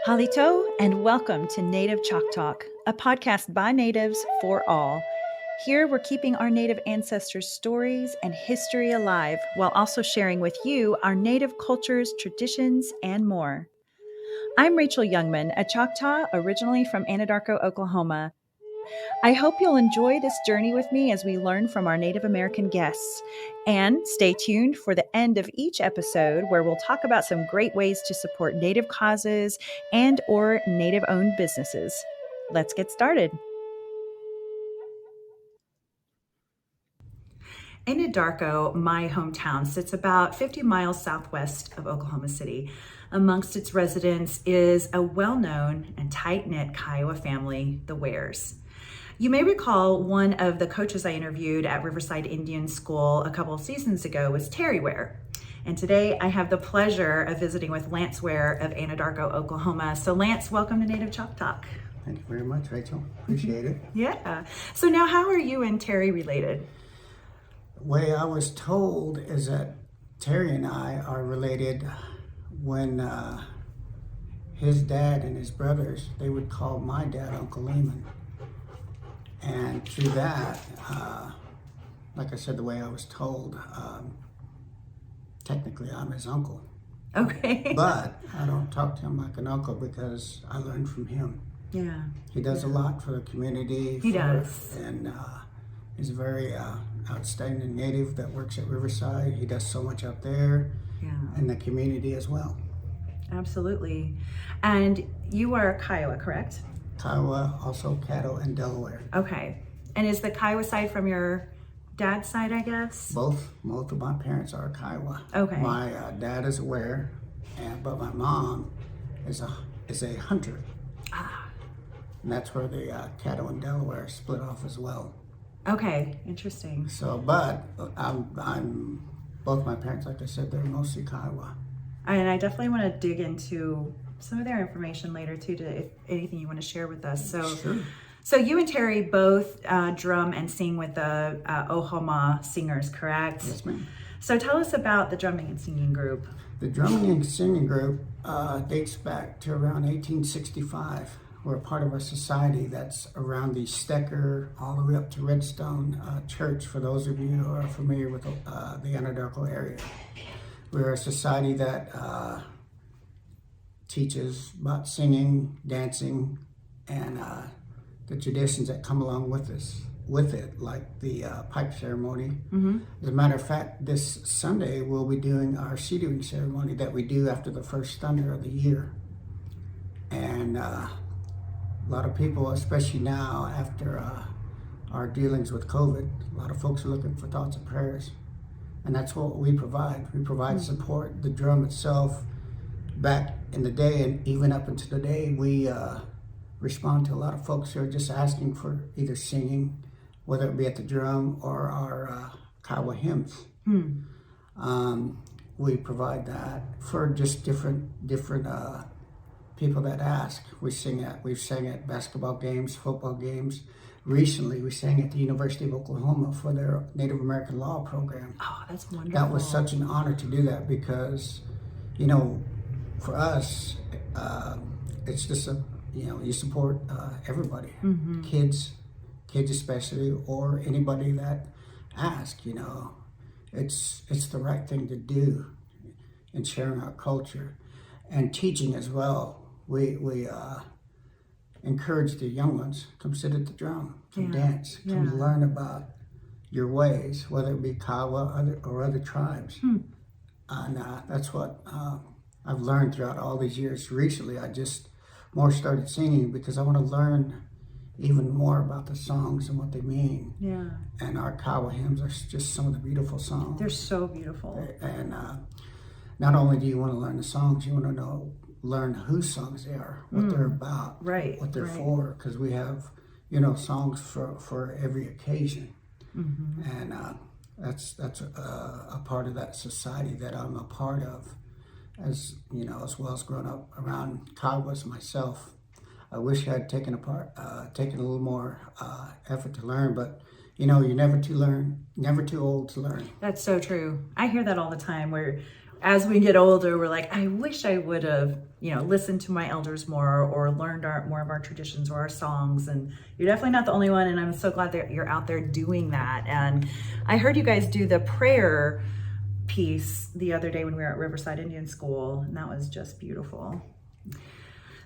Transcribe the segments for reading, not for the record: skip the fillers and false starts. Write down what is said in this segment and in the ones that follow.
Halito, and welcome to Native Chalk Talk, a podcast by natives for all. Here we're keeping our native ancestors' stories and history alive while also sharing with you our native cultures, traditions, and more. I'm RachaelYoungman, a Choctaw originally from Anadarko, Oklahoma. I hope you'll enjoy this journey with me as we learn from our Native American guests. And stay tuned for the end of each episode where we'll talk about some great ways to support Native causes and or Native-owned businesses. Let's get started. Anadarko, my hometown, sits about 50 miles southwest of Oklahoma City. Amongst its residents is a well-known and tight-knit Kiowa family, the Wares. You may recall one of the coaches I interviewed at Riverside Indian School a couple of seasons ago was Terry Ware. And today I have the pleasure of visiting with Lance Ware of Anadarko, Oklahoma. So Lance, welcome to Native Chalk Talk. Thank you very much, Rachel. Appreciate it. Yeah. So now how are you and Terry related? The way I was told is that Terry and I are related when his dad and his brothers, they would call my dad Uncle Lehman. And through that, like I said, the way I was told, technically I'm his uncle. Okay. But I don't talk to him like an uncle because I learned from him. Yeah. He does a lot for the community. He does. And he's a very outstanding native that works at Riverside. He does so much out there and the community as well. Absolutely. And you are a Kiowa, correct? Kiowa, also Caddo, and Delaware. Okay. And is the Kiowa side from your dad's side, I guess? Both of my parents are Kiowa. Okay. My dad is a Ware, but my mom is a hunter. And that's where the Caddo and Delaware split off as well. Okay, interesting. So, but I'm both my parents, like I said, they're mostly Kiowa. And I definitely want to dig into some of their information later too, if anything you want to share with us. So, Sure. So you and Terry both drum and sing with the Ohoma Singers, correct? Yes, ma'am. So tell us about the drumming and singing group. The drumming and singing group dates back to around 1865. We're a part of a society that's around the Stecker all the way up to Redstone Church, for those of you who are familiar with the Anadarko area. We're a society that teaches about singing, dancing, and the traditions that come along with it, like the pipe ceremony. Mm-hmm. As a matter of fact, this Sunday we'll be doing our seeding ceremony that we do after the first thunder of the year. And a lot of people, especially now after our dealings with COVID, a lot of folks are looking for thoughts and prayers. And that's what we provide. We provide support. The drum itself, back in the day and even up until today, we respond to a lot of folks who are just asking for either singing, whether it be at the drum or our Kiowa hymns. We provide that for just different people that ask. We've sang at basketball games, football games. Recently, we sang at the University of Oklahoma for their Native American Law program. Oh, that's wonderful. That was such an honor to do that because, for us, it's just you support everybody, kids especially, or anybody that asks. It's the right thing to do in sharing our culture and teaching as well. We encourage the young ones, come sit at the drum, come dance, come learn about your ways, whether it be Kiowa or other tribes. And that's what I've learned throughout all these years. Recently, I just more started singing because I want to learn even more about the songs and what they mean. Yeah. And our Kiowa hymns are just some of the beautiful songs. They're so beautiful. And not only do you want to learn the songs, you want to learn whose songs they are, what they're about, what they're for, because we have, songs for every occasion. And that's a part of that society that I'm a part of, as well as growing up around Kiowas myself. I wish I had taken a little more effort to learn, but you're never too old to learn. That's so true. I hear that all the time, where as we get older, we're like, I wish I would have, listened to my elders more or learned more of our traditions or our songs. And you're definitely not the only one. And I'm so glad that you're out there doing that. And I heard you guys do the prayer piece the other day when we were at Riverside Indian School, and that was just beautiful.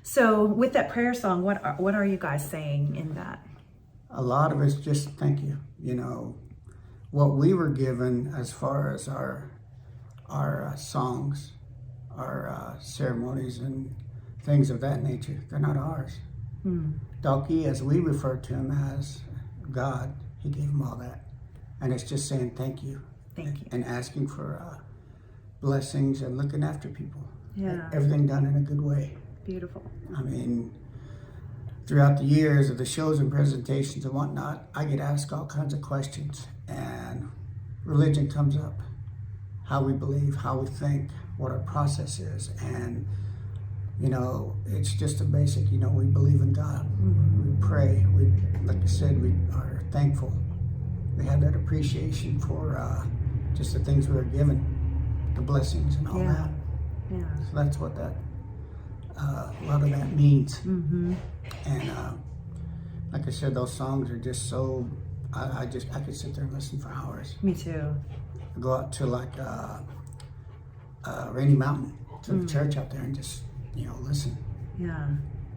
So with that prayer song, what are you guys saying in that? A lot of it's just thank you. What we were given as far as our songs, our ceremonies and things of that nature, they're not ours. Dalki, as we refer to him as God, he gave him all that. And it's just saying thank you. Thank you. And asking for blessings and looking after people. Yeah. Everything done in a good way. Beautiful. I mean, throughout the years of the shows and presentations and whatnot, I get asked all kinds of questions. And religion comes up. How we believe, how we think, what our process is. And, it's just a basic, we believe in God. We pray. Like I said, we are thankful. We have that appreciation for just the things we were given, the blessings and all that. Yeah. So that's what that, a lot of that means. And like I said, those songs are just so, I could sit there and listen for hours. Me too. Go out to like Rainy Mountain, to the church out there and just, listen. Yeah.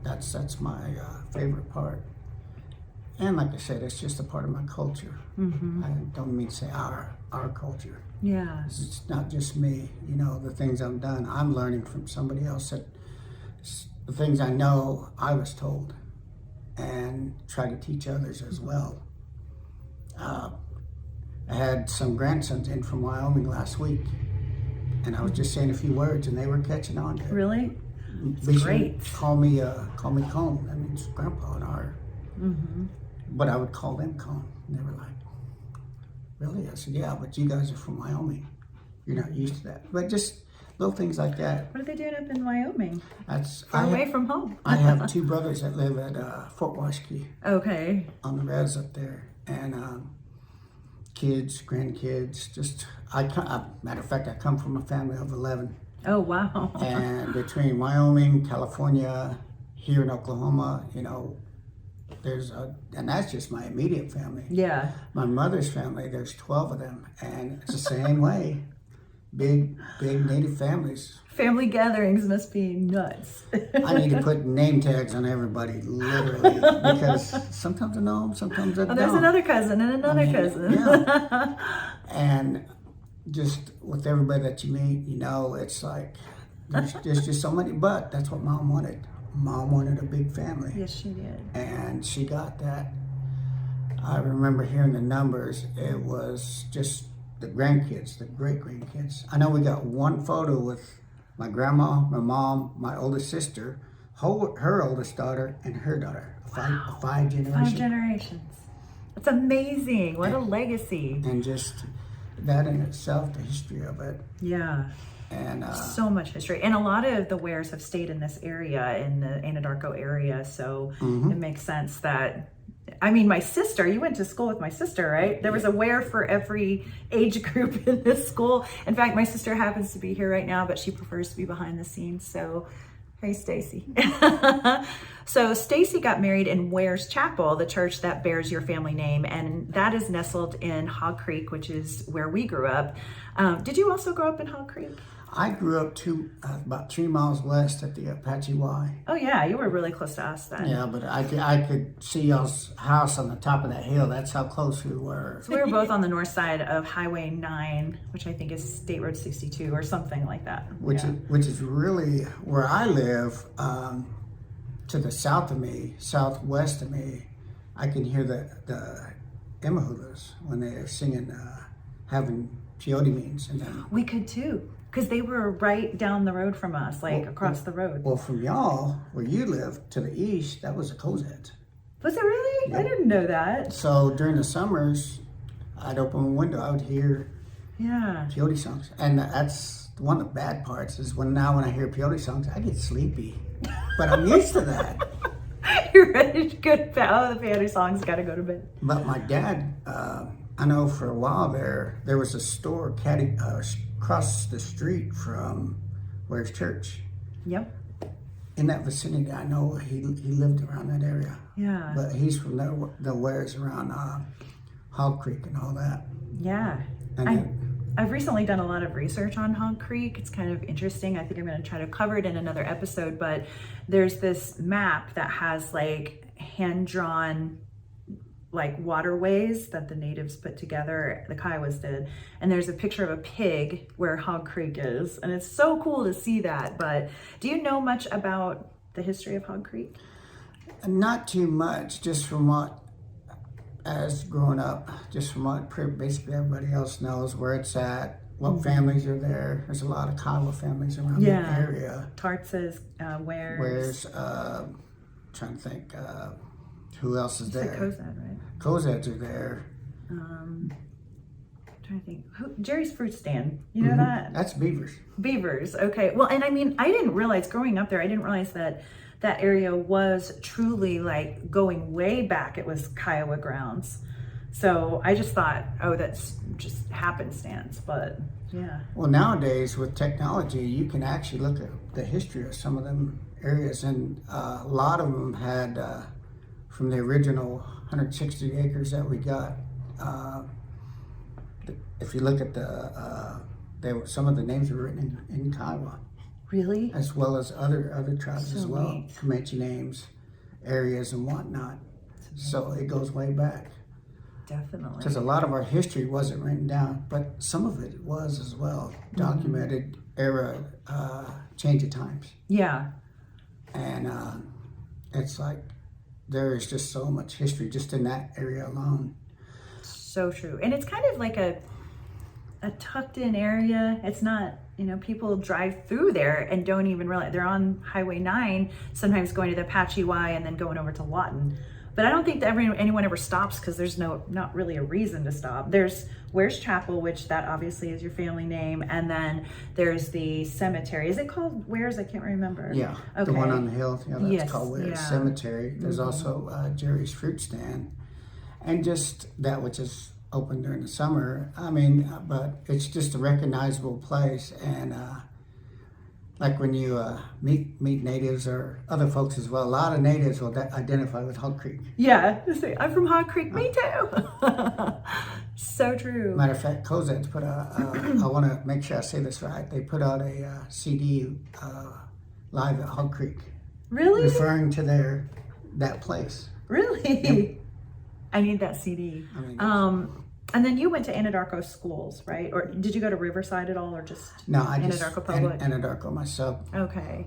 That's my favorite part. And like I said, it's just a part of my culture. I don't mean to say our culture. Yeah. It's not just me, the things I've done. I'm learning from somebody else that the things I know I was told and try to teach others as well. I had some grandsons in from Wyoming last week, and I was just saying a few words, and they were catching on to it. Really? They Great. call me Cone. That means Grandpa in our. But I would call them Cone. And they were like, "Really?" I said, "Yeah, but you guys are from Wyoming. You're not used to that." But just little things like that. What are they doing up in Wyoming? Far away from home. I have two brothers that live at Fort Washakie. Okay. On the res up there, and kids, grandkids. Just matter of fact, I come from a family of 11. Oh wow. And between Wyoming, California, here in Oklahoma, and that's just my immediate family. Yeah. My mother's family, there's 12 of them, and it's the same way. Big Native families. Family gatherings must be nuts. I need to put name tags on everybody, literally, because sometimes I know them, sometimes I don't. There's another cousin and another cousin. Yeah. And just with everybody that you meet, it's like, there's just so many, but that's what Mom wanted. Mom wanted a big family. Yes, she did. And she got that. I remember hearing the numbers. It was just the grandkids, the great-grandkids. I know we got one photo with my grandma, my mom, my oldest sister, her oldest daughter, and her daughter. Five generations. 5 generations. That's amazing. What a legacy. And just that in itself, the history of it. Yeah. And so much history. And a lot of the Wares have stayed in this area, in the Anadarko area. So it makes sense that, my sister, you went to school with my sister, right? There was a Ware for every age group in this school. In fact, my sister happens to be here right now, but she prefers to be behind the scenes. So, hey, Stacy. So Stacy got married in Ware's Chapel, the church that bears your family name. And that is nestled in Hog Creek, which is where we grew up. Did you also grow up in Hog Creek? I grew up about 3 miles west at the Apache Y. Oh yeah, you were really close to us then. Yeah, but I could see y'all's house on the top of that hill. That's how close we were. So we were both on the north side of Highway 9, which I think is State Road 62 or something like that. Which is really where I live. To the south of me, southwest of me, I can hear the Emahulas when they're singing, having peyote meetings. And then we could too. Because they were right down the road from us, across the road. Well, from y'all, where you live, to the east, that was the Cozad. Was it really? Yep. I didn't know that. So during the summers, I'd open a window, I would hear peyote songs. And that's one of the bad parts is when I hear peyote songs, I get sleepy. But I'm used to that. You're ready to go to bed. Oh, the peyote songs, gotta go to bed. But my dad, I know for a while there was a store, across the street from Ware's church. Yep. In that vicinity, I know he lived around that area. Yeah. But he's from the Wares around Hog Creek and all that. Yeah. I've recently done a lot of research on Hog Creek. It's kind of interesting. I think I'm going to try to cover it in another episode, but there's this map that has like hand-drawn like waterways that the natives put together, the Kiowas did. And there's a picture of a pig where Hog Creek is. And it's so cool to see that. But do you know much about the history of Hog Creek? Not too much, just from what, as growing up, just from what basically everybody else knows, where it's at, what families are there. There's a lot of Kiowa families around the area. Tartz's, Ware's. Trying to think, who else is there? Cozad, right? Cozads are there. Trying to think. Jerry's Fruit Stand. You know that? That's Beavers. Beavers. Okay. Well, and I mean, I didn't realize growing up there, I didn't realize that that area was truly like going way back. It was Kiowa grounds. So I just thought, oh, that's just happenstance. But yeah. Well, nowadays with technology, you can actually look at the history of some of them areas, and a lot of them had, from the original 160 acres that we got, if you look at some of the names were written in Kiowa. Really? As well as other tribes So as well, neat. Comanche names, areas and whatnot. So it goes way back. Definitely. Because a lot of our history wasn't written down, but some of it was as well. Documented era, change of times. Yeah. And it's like there is just so much history just in that area alone. So true. And it's kind of like a tucked in area. It's not, people drive through there and don't even realize they're on Highway 9, sometimes going to the Apache Y and then going over to Lawton. But I don't think that anyone ever stops because there's not really a reason to stop. There's Ware's Chapel, which that obviously is your family name. And then there's the cemetery. Is it called Ware's? I can't remember. Yeah, okay. The one on the hill. Yeah, that's Yes, called Ware's yeah. Cemetery. There's also Jerry's Fruit Stand. And just that which is open during the summer. I mean, but it's just a recognizable place. And like when you meet natives or other folks as well, a lot of natives will identify with Hog Creek. Yeah, I'm from Hog Creek. Me too. So true. Matter of fact, Cozad's put I want to make sure I say this right. They put out a CD live at Hog Creek. Really? Referring to that place. Really? Yep. I need that CD. And then you went to Anadarko schools, right? Or did you go to Riverside at all, or just Anadarko Public? Anadarko myself. Okay,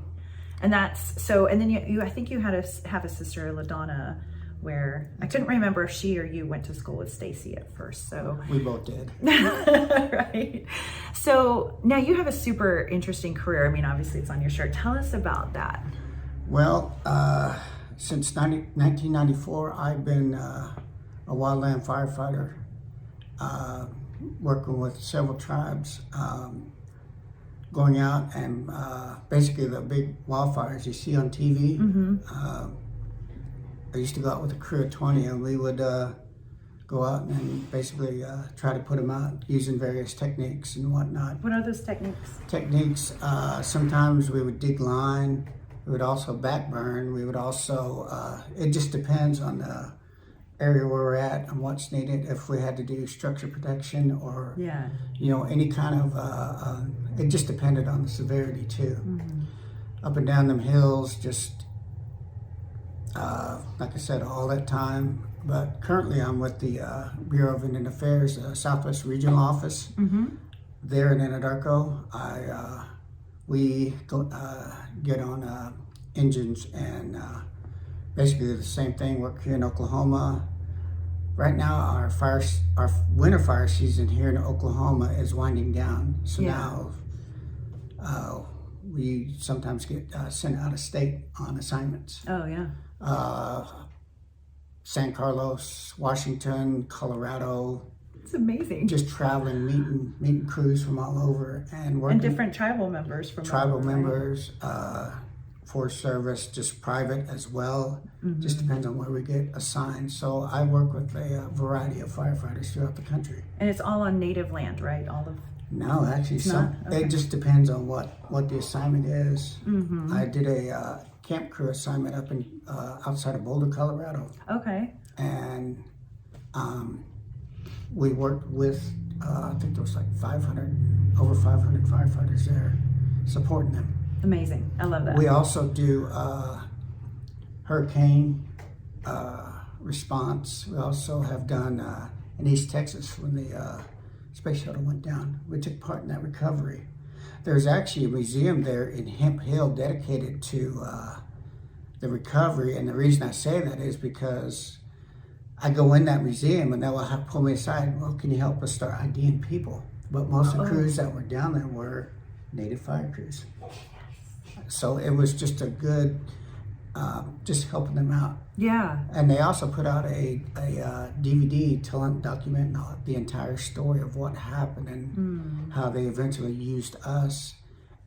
and that's so. And then you I think you have a sister, LaDonna, where I couldn't remember if she or you went to school with Stacy at first. So we both did. Right. So now you have a super interesting career. I mean, obviously it's on your shirt. Tell us about that. Well, since 1994, I've been a wildland firefighter. Working with several tribes, going out and basically the big wildfires you see on TV. I used to go out with a crew of 20 and we would go out and basically try to put them out using various techniques and whatnot. What are those techniques? Sometimes we would dig line, we would also backburn, we would also, it just depends on the area where we're at and what's needed. If we had to do structure protection or any kind of it just depended on the severity too. Up and down them hills, just like I said, all that time. But currently I'm with the Bureau of Indian Affairs Southwest Regional Office there in Anadarko. We go get on engines and basically the same thing. Work here in Oklahoma. Right now, our winter fire season here in Oklahoma is winding down. So now we sometimes get sent out of state on assignments. Oh yeah. San Carlos, Washington, Colorado. It's amazing. Just traveling, meeting crews from all over and working. And different tribal members from tribal members. Forest Service, just private as well. Just depends on where we get assigned. So I work with a variety of firefighters throughout the country. And it's all on native land, right? All of No, actually, Okay. it just depends on what the assignment is. Mm-hmm. I did a camp crew assignment up in outside of Boulder, Colorado, Okay. and we worked with I think there was like over 500 firefighters there, supporting them. Amazing. I love that. We also do hurricane response. We also have done in East Texas when the space shuttle went down. We took part in that recovery. There's actually a museum there in Hemp Hill dedicated to the recovery, and the reason I say that is because I go in that museum and they'll have pull me aside. Well, can you help us start IDing people? But most of the crews that were down there were Native fire crews. So it was just a good, just helping them out. Yeah. And they also put out a DVD documenting the entire story of what happened and how they eventually used us.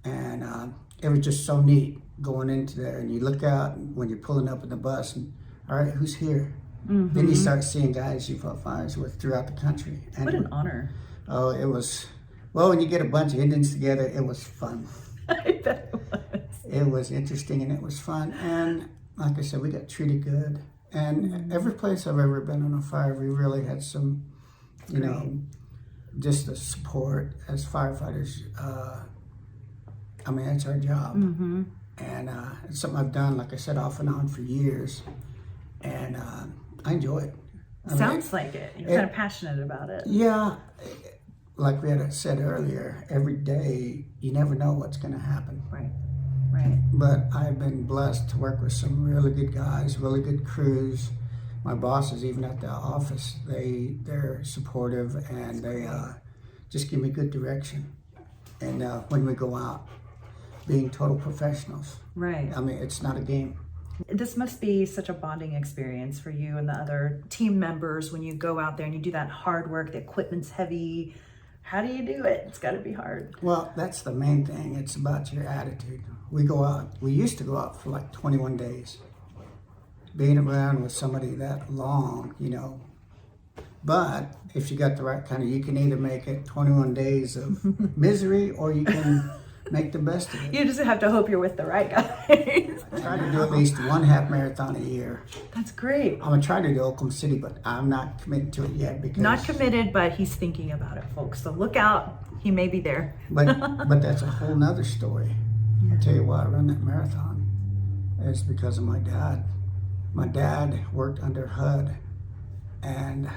And it was just so neat going into there. And you look out when you're pulling up in the bus and, all right, who's here? Mm-hmm. Then you start seeing guys you fought fires with throughout the country. And what an honor. Oh, it was, well, when you get a bunch of Indians together, it was fun. I bet it was. It was interesting and it was fun. And like I said, we got treated good. And every place I've ever been on a fire, we really had some, you know, just the support as firefighters. I mean, that's our job. Mm-hmm. And it's something I've done, like I said, off and on for years. And I enjoy it. Sounds like it. You're kind of passionate about it. Yeah. Like we had said earlier, every day, you never know what's going to happen. Right. Right. But I've been blessed to work with some really good guys, really good crews. My bosses, even at the office, they're supportive and they just give me good direction. And when we go out, being total professionals. Right. I mean, it's not a game. This must be such a bonding experience for you and the other team members when you go out there and you do that hard work, the equipment's heavy. How do you do it? It's got to be hard. Well, that's the main thing. It's about your attitude. We used to go out for like 21 days. Being around with somebody that long, you know. But if you got the right kind of, you can either make it 21 days of misery or you can make the best of it. You just have to hope you're with the right guys. I try to do at least one half marathon a year. That's great. I'm going to try to do Oklahoma City, but I'm not committed to it yet because... Not committed, but he's thinking about it, folks. So look out. He may be there. But that's a whole nother story. I'll tell you why I run that marathon. It's because of my dad. My dad worked under HUD, and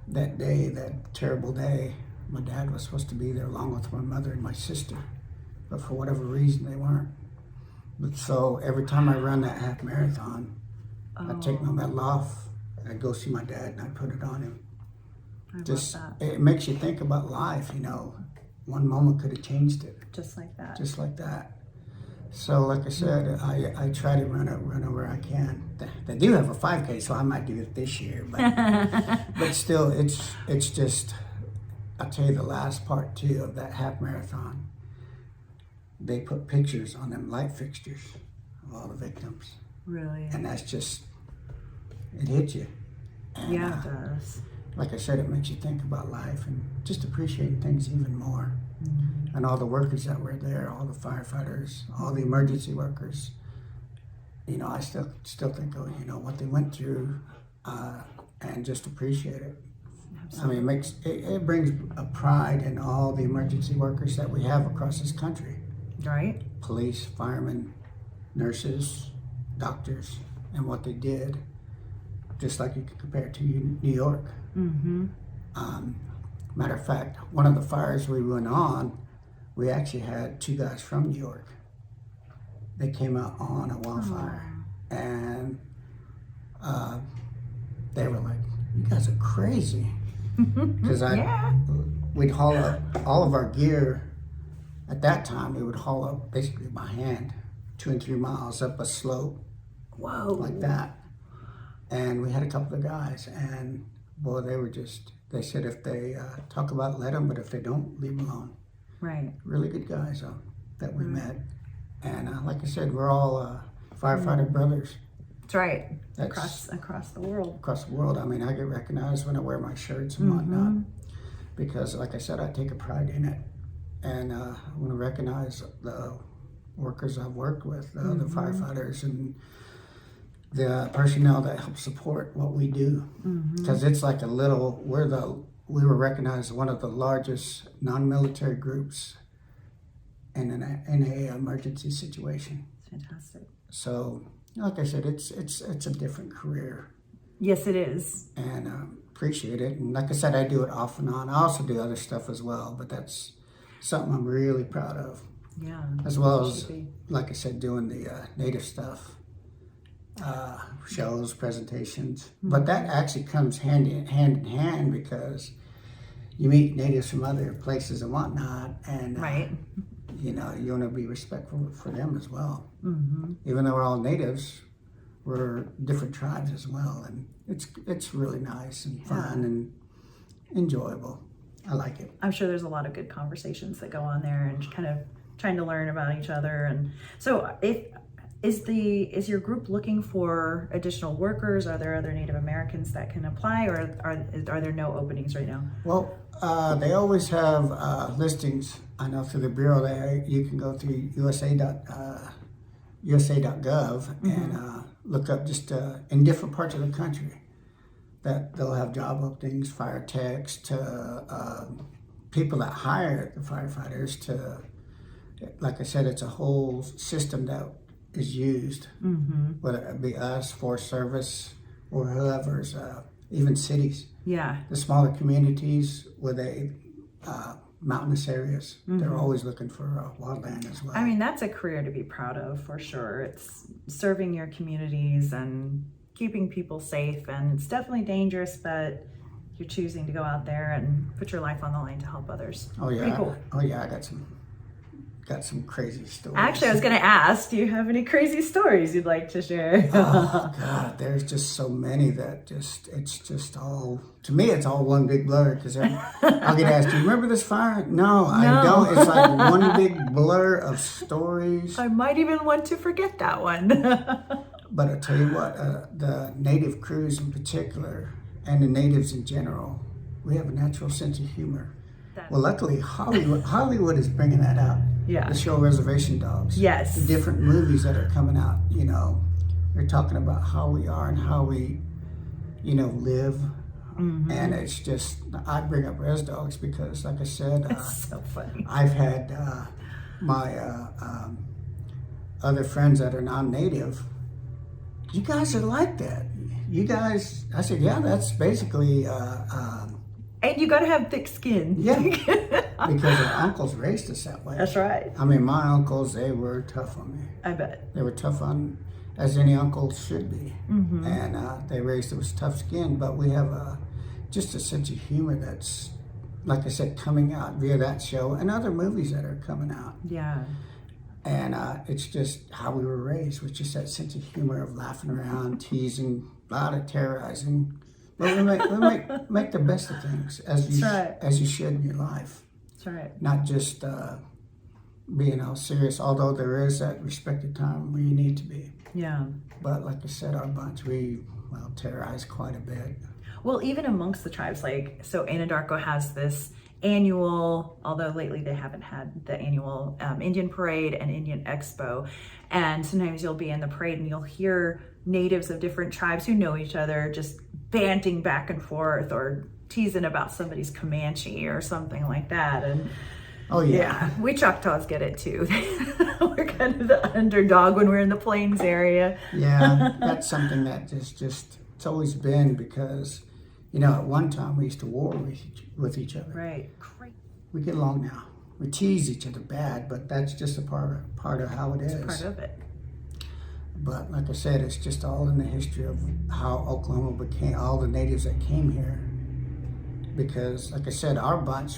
that day, that terrible day, my dad was supposed to be there along with my mother and my sister, but for whatever reason they weren't. But so every time I run that half marathon, I'd take my medal off, I'd go see my dad and I'd put it on him. Love that. It makes you think about life, you know. One moment could have changed it. Just like that. Just like that. So, like I said, I try to run where I can. They do have a 5K, so I might do it this year. But still, it's just, I'll tell you the last part, too, of that half marathon. They put pictures on them light fixtures of all the victims. Really? And that's just, it hits you. And, yeah, it does. Like I said, it makes you think about life and just appreciating things even more. Mm-hmm. And all the workers that were there, all the firefighters, all the emergency workers. You know, I still think of, you know, what they went through and just appreciate it. Absolutely. I mean, it brings a pride in all the emergency workers that we have across this country. Right. Police, firemen, nurses, doctors, and what they did. Just like you can compare it to New York. Mm-hmm. Matter of fact, one of the fires we went on, we actually had 2 guys from New York. They came out on a wildfire, and they were like, "You guys are crazy," because we'd haul up all of our gear. At that time, we would haul up basically by hand, 2 and 3 miles up a slope. Whoa! Like that. And we had a couple of guys, and boy, they said if they talk about it, let them, but if they don't, leave them alone. Right. Really good guys that we met. And like I said, we're all firefighter brothers. That's right. Across the world. Across the world. I mean, I get recognized when I wear my shirts and whatnot. because, like I said, I take a pride in it, and I want to recognize the workers I've worked with, the firefighters and the personnel that help support what we do, because it's like we were recognized as one of the largest non-military groups in a emergency situation. Fantastic. So, like I said, it's a different career. Yes, it is. And appreciate it. And like I said, I do it off and on. I also do other stuff as well, but that's something I'm really proud of. Yeah. As well as, like I said, doing the native stuff, shows, presentations. But that actually comes hand in hand because you meet natives from other places and whatnot, and you know, you want to be respectful for them as well. Even though we're all natives, we're different tribes as well, and it's really nice and fun and enjoyable. I like it. I'm sure there's a lot of good conversations that go on there, and kind of trying to learn about each other. And so, is your group looking for additional workers? Are there other Native Americans that can apply, or are there no openings right now? Well, they always have listings. I know through the bureau that you can go through USA.gov and look up just in different parts of the country that they'll have job openings, fire techs, to people that hire the firefighters. To, like I said, it's a whole system that is used, whether it be us, Forest Service, or whoever's, even cities. Yeah. The smaller communities where they mountainous areas, they're always looking for wildland as well. I mean, that's a career to be proud of for sure. It's serving your communities and keeping people safe, and it's definitely dangerous, but you're choosing to go out there and put your life on the line to help others. Oh yeah. Pretty cool. Oh yeah, I got some crazy stories. Actually, I was going to ask, do you have any crazy stories you'd like to share? Oh God, there's just so many that it's just all, to me, it's all one big blur, because I'll get asked, do you remember this fire? No, I don't. It's like one big blur of stories. I might even want to forget that one. But I'll tell you what, the native crews in particular, and the natives in general, we have a natural sense of humor. Well, luckily, Hollywood is bringing that out. Yeah. The show Reservation Dogs. Yes. The different movies that are coming out, you know, they're talking about how we are and how we, you know, live. And it's just, I bring up Res Dogs because, like I said, it's so funny. I've had my other friends that are non-native. You guys are like that. You guys, I said, yeah, that's basically... and you got to have thick skin. Yeah, because our uncles raised us that way. That's right. I mean, my uncles, they were tough on me. I bet. They were tough on, as any uncles should be. And they raised us with tough skin, but we have just a sense of humor that's, like I said, coming out via that show and other movies that are coming out. Yeah. And it's just how we were raised, with just that sense of humor of laughing around, teasing, a lot of terrorizing. But we make the best of things, as you should in your life. That's right. Not just being all serious, although there is that respected time where you need to be. Yeah. But like I said, our bunch, we terrorize quite a bit. Well, even amongst the tribes, like, so Anadarko has this annual, although lately they haven't had the annual Indian Parade and Indian Expo. And sometimes you'll be in the parade and you'll hear natives of different tribes who know each other just banting back and forth or teasing about somebody's Comanche or something like that. And oh yeah, we Choctaws get it too. We're kind of the underdog when we're in the plains area. Yeah, that's something that just it's always been, because, you know, at one time we used to war with each other. Right. We get along now. We tease each other bad, but that's just a part of how it is. It's part of it. But like I said, it's just all in the history of how Oklahoma became, all the natives that came here. Because, like I said, our bunch,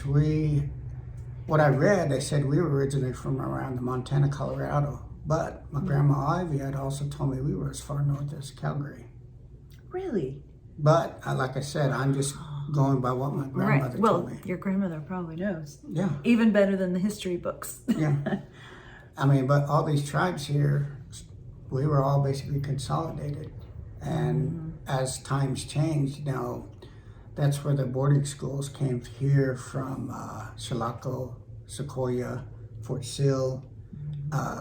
what I read, they said we were originally from around the Montana, Colorado. But my grandma Ivy had also told me we were as far north as Calgary. Really? But, like I said, I'm just going by what my grandmother told me. Well, your grandmother probably knows. Yeah. Even better than the history books. Yeah. I mean, but all these tribes here, we were all basically consolidated. And as times changed, you know, that's where the boarding schools came here from Chilocco, Sequoia, Fort Sill,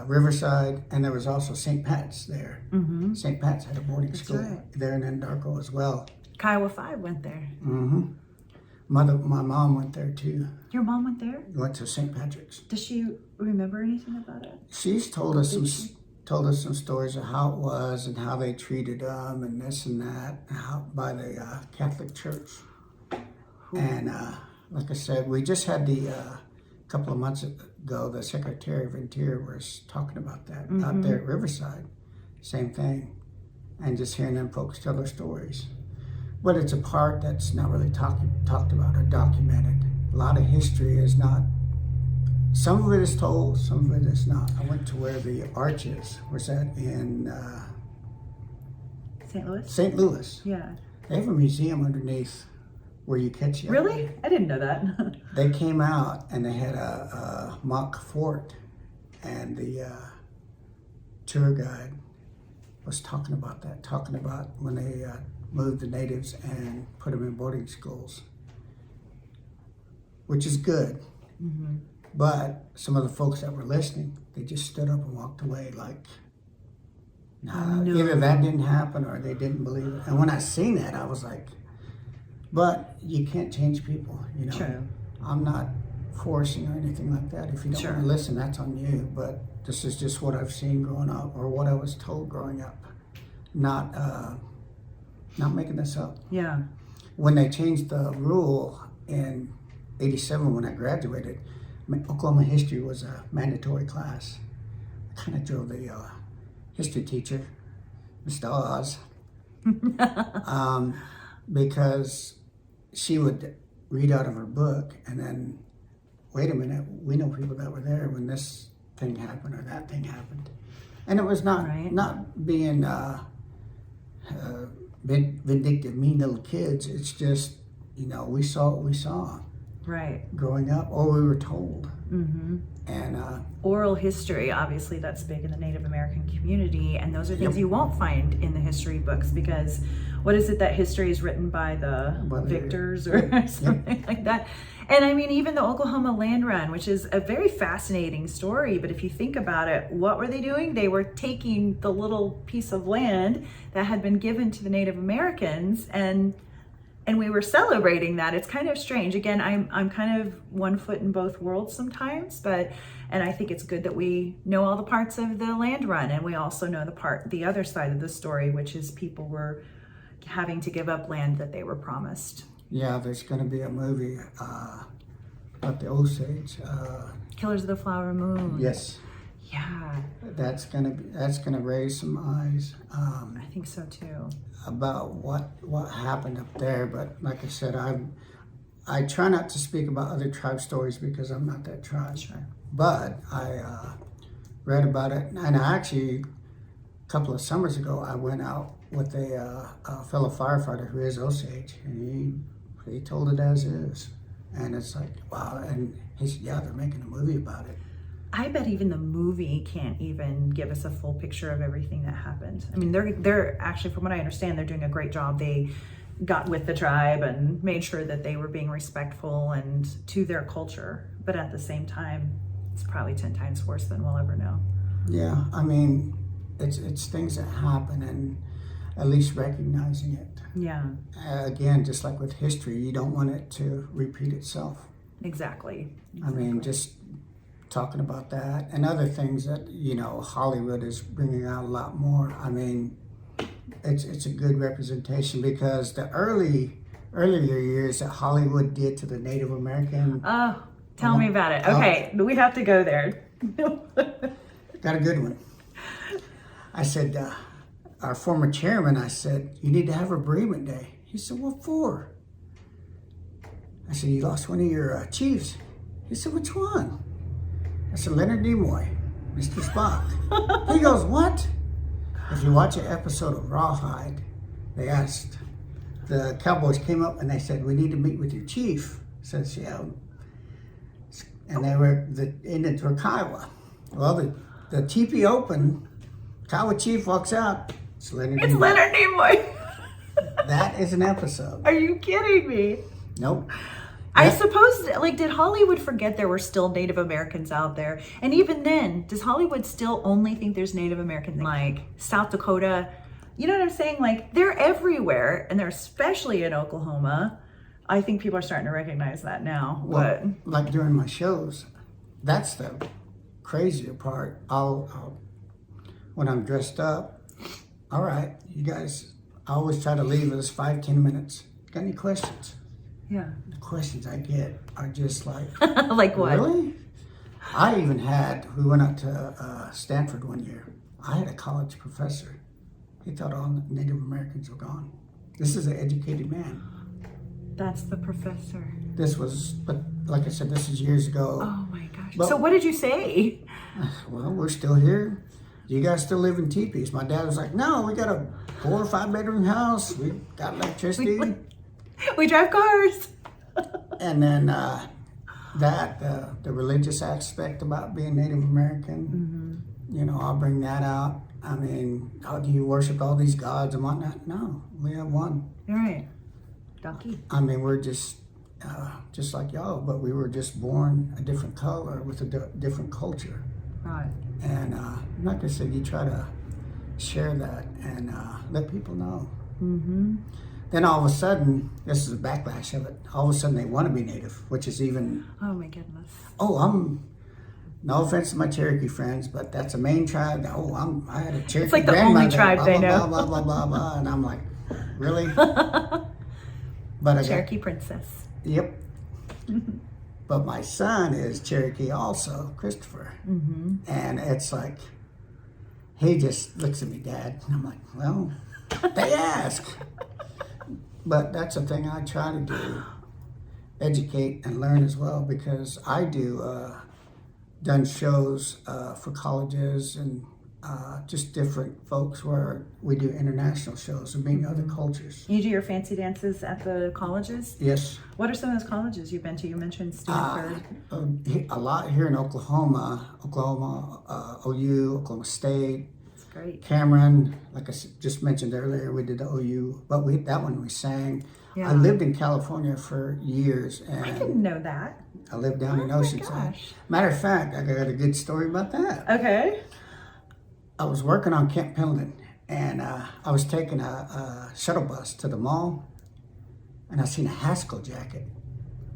Riverside, and there was also St. Pat's there. Mm-hmm. St. Pat's had a boarding school right. there in Anadarko as well. Kiowa 5 went there. Mm-hmm. My mom went there too. Your mom went there? Went to St. Patrick's. Does she remember anything about it? She's told us some stories of how it was and how they treated them and this and that, how by the Catholic Church. Ooh. And like I said, we just had the couple of months ago, the Secretary of Interior was talking about that out there at Riverside. Same thing, and just hearing them folks tell their stories. But it's a part that's not really talked about or documented. A lot of history is not. Some of it is told, some of it is not. I went to where the arch is. Where's that in? St. Louis? St. Louis. Yeah. They have a museum underneath where you catch it. Really? I didn't know that. They came out and they had a mock fort, and the tour guide was talking about when they moved the natives and put them in boarding schools, which is good. Mm-hmm. But some of the folks that were listening, they just stood up and walked away like, nah, no. Either that didn't happen or they didn't believe it. And when I seen that, I was like, but you can't change people, you know. True. I'm not forcing or anything like that. If you don't want to listen, that's on you. But this is just what I've seen growing up or what I was told growing up. Not making this up. Yeah. When they changed the rule in '87 when I graduated, Oklahoma history was a mandatory class. I kind of drove the history teacher, Mr. Oz, because she would read out of her book and then, wait a minute, we know people that were there when this thing happened or that thing happened. And it was not being vindictive, mean little kids. It's just, you know, we saw what we saw. Right. Growing up, or we were told. Mm-hmm. And oral history, obviously, that's big in the Native American community, and those are things you won't find in the history books because what is it that history is written by the victors or something like that? And I mean, even the Oklahoma Land Run, which is a very fascinating story, but if you think about it, what were they doing? They were taking the little piece of land that had been given to the Native Americans and we were celebrating that. It's kind of strange. Again, I'm kind of one foot in both worlds sometimes, and I think it's good that we know all the parts of the land run, and we also know the other side of the story, which is people were having to give up land that they were promised. Yeah, there's going to be a movie about the Osage. Killers of the Flower Moon. Yes. Yeah. That's gonna raise some eyes. I think so too. About what happened up there, but like I said, I try not to speak about other tribe stories because I'm not that tribe. Sure. But I read about it, and I actually, a couple of summers ago, I went out with a fellow firefighter who is Osage, and he told it as is, and it's like, wow. And he said, yeah, they're making a movie about it. I bet even the movie can't even give us a full picture of everything that happened. I mean, they're actually, from what I understand, they're doing a great job. They got with the tribe and made sure that they were being respectful and to their culture. But at the same time, it's probably 10 times worse than we'll ever know. Yeah, I mean, it's things that happen, and at least recognizing it. Yeah. Again, just like with history, you don't want it to repeat itself. Exactly. I mean, just talking about that and other things that, you know, Hollywood is bringing out a lot more. I mean, it's a good representation because the earlier years that Hollywood did to the Native American. Oh, tell me about it. Okay, we have to go there. Got a good one. I said, our former chairman, I said, you need to have a bereavement day. He said, what for? I said, you lost one of your chiefs. He said, which one? I said, Leonard Nimoy, Mr. Spock. He goes, what? If you watch an episode of Rawhide, they asked, the cowboys came up and they said, we need to meet with your chief. Says, yeah. And the Indians were Kiowa. Well, the teepee opened, Kiowa chief walks out. It's Leonard Nimoy. That is an episode. Are you kidding me? Nope. I suppose, like, did Hollywood forget there were still Native Americans out there? And even then, does Hollywood still only think there's Native Americans in, like, South Dakota? You know what I'm saying? Like, they're everywhere, and they're especially in Oklahoma. I think people are starting to recognize that now. Well, But like during my shows, that's the crazier part. I'll when I'm dressed up, all right, you guys, I always try to leave us 5-10 minutes. Got any questions? yeah. The questions I get are just like, Like what? really? We went out to Stanford one year. I had a college professor. He thought all Native Americans were gone. This is an educated man. That's the professor. But like I said, this is years ago. Oh my gosh. But- So what did you say? Well, we're still here. You guys still live in teepees? My dad was like, no, we got a 4 or 5 bedroom house. We got electricity. We drive cars. And then the religious aspect about being Native American, I'll bring that out. I mean, do you worship all these gods and whatnot? No, we have one. You're right. Donkey. I mean, we're just like y'all, but we were just born a different color with a different culture. Right. And like I said, you try to share that and let people know. Mm-hmm. Then all of a sudden, this is the backlash of it. All of a sudden, they want to be Native, which is even. Oh my goodness. Oh, no offense to my Cherokee friends, but that's a Maine tribe. Oh, I had a Cherokee. It's like the only tribe blah, they blah, know. Blah blah blah blah, and I'm like, really? But I Cherokee princess. Yep. But my son is Cherokee also, Christopher. Mm-hmm. And it's like, he just looks at me, Dad. And I'm like, well, they ask. But that's the thing I try to do, educate and learn as well, because I done shows for colleges and just different folks where we do international shows and meet other cultures. You do your fancy dances at the colleges? Yes. What are some of those colleges you've been to? You mentioned Stanford. A lot here in Oklahoma, OU, Oklahoma State. That's great. Cameron, like I just mentioned earlier, we did the OU, but that one we sang. Yeah. I lived in California for years, and I didn't know that. I lived down in Oh my Oceanside. gosh. Matter of fact, I got a good story about that. Okay. I was working on Camp Pendleton, and I was taking a shuttle bus to the mall, and I seen a Haskell jacket.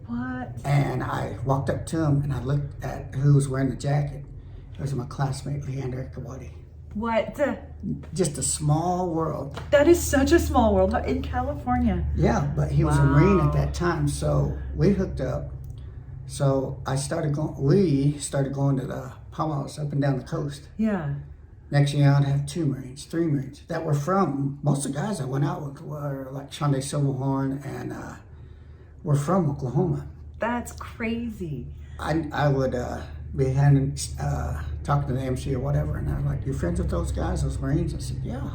What? And I walked up to him, and I looked at who was wearing the jacket. It was my classmate, Leonard Nimoy. What? Just a small world. That is such a small world in California. Yeah, but he was a Marine at that time, so we hooked up. So we started going to the powwows up and down the coast. Yeah. Next year, I'd have 2 Marines, 3 Marines that were from, most of the guys I went out with were like Shonda Silverhorn and were from Oklahoma. That's crazy. I would be talking to the MC or whatever, and I was like, "You friends with those guys, those Marines?" I said, "Yeah."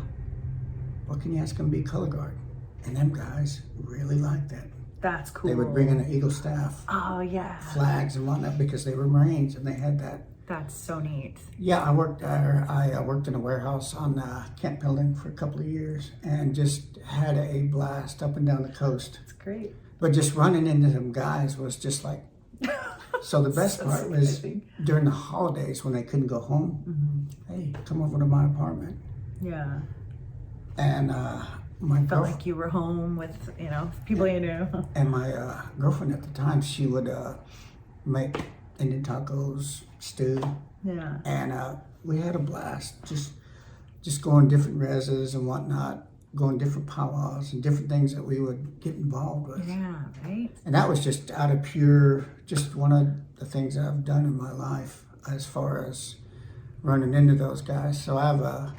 What can you ask them to be color guard? And them guys really liked that. That's cool. They would bring in an Eagle staff, Oh, yeah. flags and whatnot, because they were Marines and they had that. That's so neat. Yeah, I worked there. I worked in a warehouse on Camp Pendleton for a couple of years and just had a blast up and down the coast. That's great. But just running into them guys was just like. So the best part was during the holidays when they couldn't go home. Hey, come over to my apartment. Yeah. And my Felt girlfriend, like you were home with, people you knew. and my girlfriend at the time, she would make Indian tacos, stew. Yeah. And we had a blast, just going different reses and whatnot, going different powwows and different things that we would get involved with. Yeah, right? And that was just out of just one of the things that I've done in my life as far as running into those guys. So I have a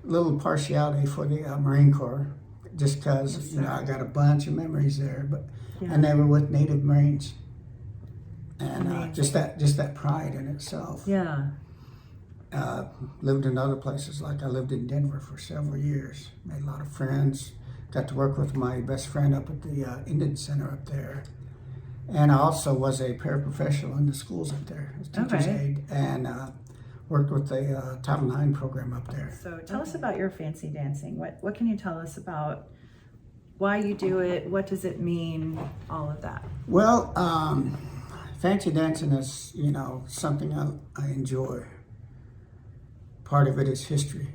little partiality for the Marine Corps, just because I got a bunch of memories there. And they were with Native Marines. And just that pride in itself. Yeah. Lived in other places, like I lived in Denver for several years. Made a lot of friends. Got to work with my best friend up at the Indian Center up there. And I also was a paraprofessional in the schools up there, as teacher's aide, and worked with the Title IX program up there. So tell us about your fancy dancing. What can you tell us about why you do it, what does it mean, all of that. Well, fancy dancing is, something I enjoy. Part of it is history.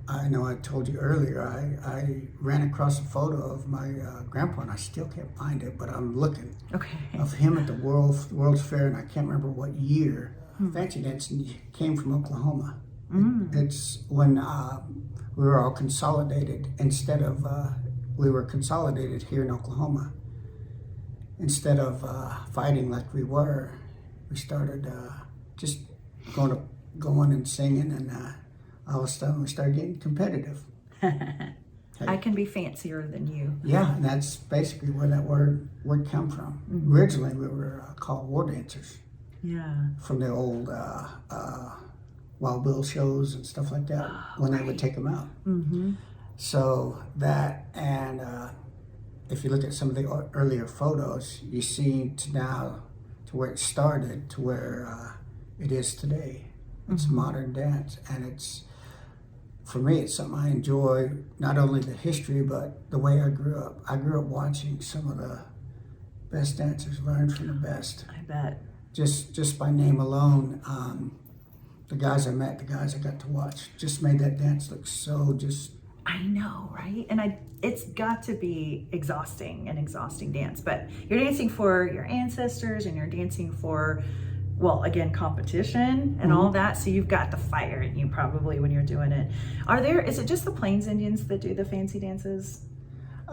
I know I told you earlier, I ran across a photo of my grandpa, and I still can't find it, but I'm looking. Okay. Of him at the World's Fair, and I can't remember what year. Fancy dancing came from Oklahoma. It's when we were all consolidated instead of, we were consolidated here in Oklahoma. Instead of fighting like we were, we started just going and singing, and all of a sudden we started getting competitive. I can be fancier than you. Yeah, and that's basically where that word come from. Originally, we were called war dancers. Yeah. From the old Wild Bill shows and stuff like that, when they would take them out. So that, and if you look at some of the earlier photos, you see to where it started to where it is today. It's modern dance, and for me, it's something I enjoy, not only the history, but the way I grew up. I grew up watching some of the best dancers learn from the best. I bet. Just by name alone, the guys I met, the guys I got to watch, just made that dance look so just... I know, right? And it's got to be an exhausting dance, but you're dancing for your ancestors, and you're dancing for, well, again, competition and all that. So you've got the fire in you probably when you're doing it. Is it just the Plains Indians that do the fancy dances?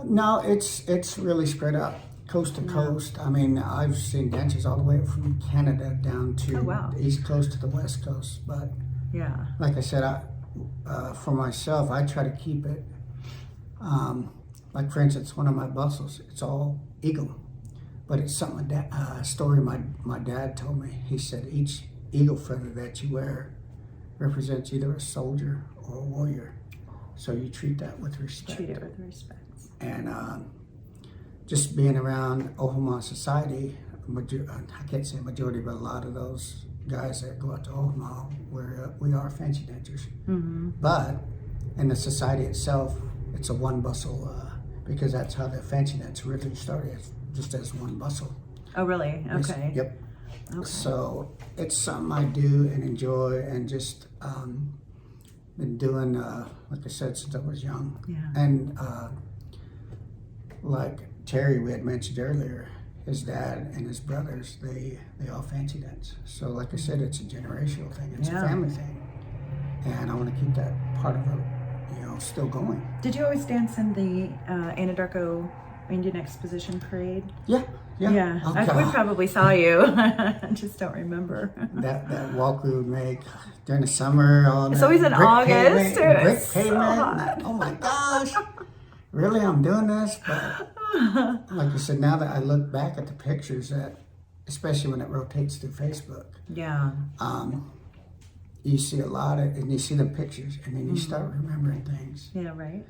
No, it's really spread out coast to coast. I mean, I've seen dancers all the way from Canada down to the East Coast to the West Coast. But yeah, like I said, for myself, I try to keep it, like for instance, one of my bustles, it's all eagle. But it's something, a story my dad told me. He said each eagle feather that you wear represents either a soldier or a warrior. So you treat that with respect. Treat it with respect. And just being around Oklahoma society, I can't say majority, but a lot of those guys that go out to Oklahoma, we are fancy dancers. But in the society itself, it's a one bustle, because that's how the fancy dance really started. Just as one bustle. Oh, really? Okay. Yep. Okay. So it's something I do and enjoy, and just been doing, like I said, since I was young. Yeah. And like Terry, we had mentioned earlier, his dad and his brothers, they all fancy dance. So like I said, it's a generational thing. It's a family thing, and I want to keep that part of it, still going. Did you always dance in the Anadarko Indian Exposition Parade? Yeah. Oh, we probably saw you. I just don't remember. that walk we would make during the summer. It's always in August. Brick pavement. Oh my gosh. Really, I'm doing this? But like you said, now that I look back at the pictures, especially when it rotates through Facebook, you see a lot of, and you see the pictures, and then you start remembering things. Yeah, right.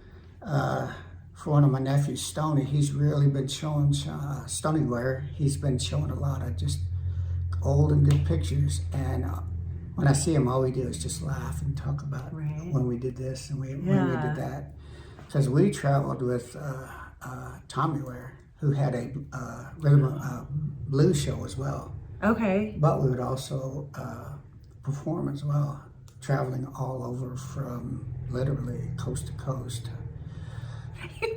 For one of my nephews, Stoney, he's really been showing, Stony Ware, he's been showing a lot of just old and good pictures. And when I see him, all we do is just laugh and talk about when we did this and when we did that. Because we traveled with Tommy Ware, who had a rhythm blues show as well. Okay. But we would also perform as well, traveling all over from literally coast to coast.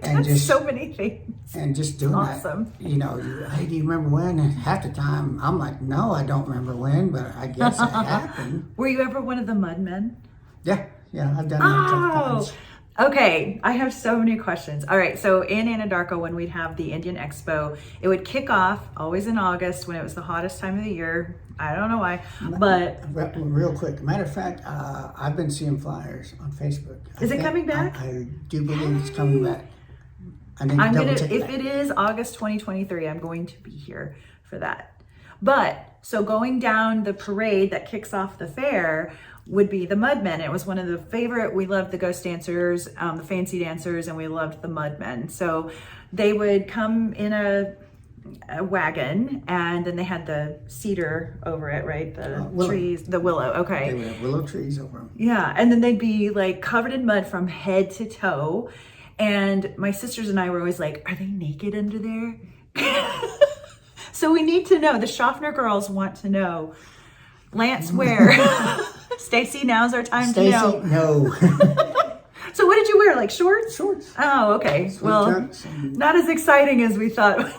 And just so many things. And just doing that. Hey, do you remember when? And half the time, I'm like, no, I don't remember when, but I guess it happened. Were you ever one of the Mudmen? Yeah, I've done that a couple times. Okay, I have so many questions. All right, so in Anadarko, when we'd have the Indian Expo, it would kick off always in August when it was the hottest time of the year. I don't know why, but... Real quick, matter of fact, I've been seeing flyers on Facebook. Is it coming back? I do believe it's coming back. If it is August 2023, I'm going to be here for that. But, so going down the parade that kicks off the fair would be the Mudmen. It was one of the favorite, we loved the ghost dancers, the fancy dancers, and we loved the Mudmen. So they would come in a wagon, and then they had the cedar over it, right? The trees, the willow, okay. They would have willow trees over them. Yeah, and then they'd be like covered in mud from head to toe. And my sisters and I were always like, are they naked under there? So we need to know. The Schaffner girls want to know. Lance, where? Stacy, now's our time to know. No. So what did you wear? Like shorts? Shorts. Oh, okay. Well, not as exciting as we thought.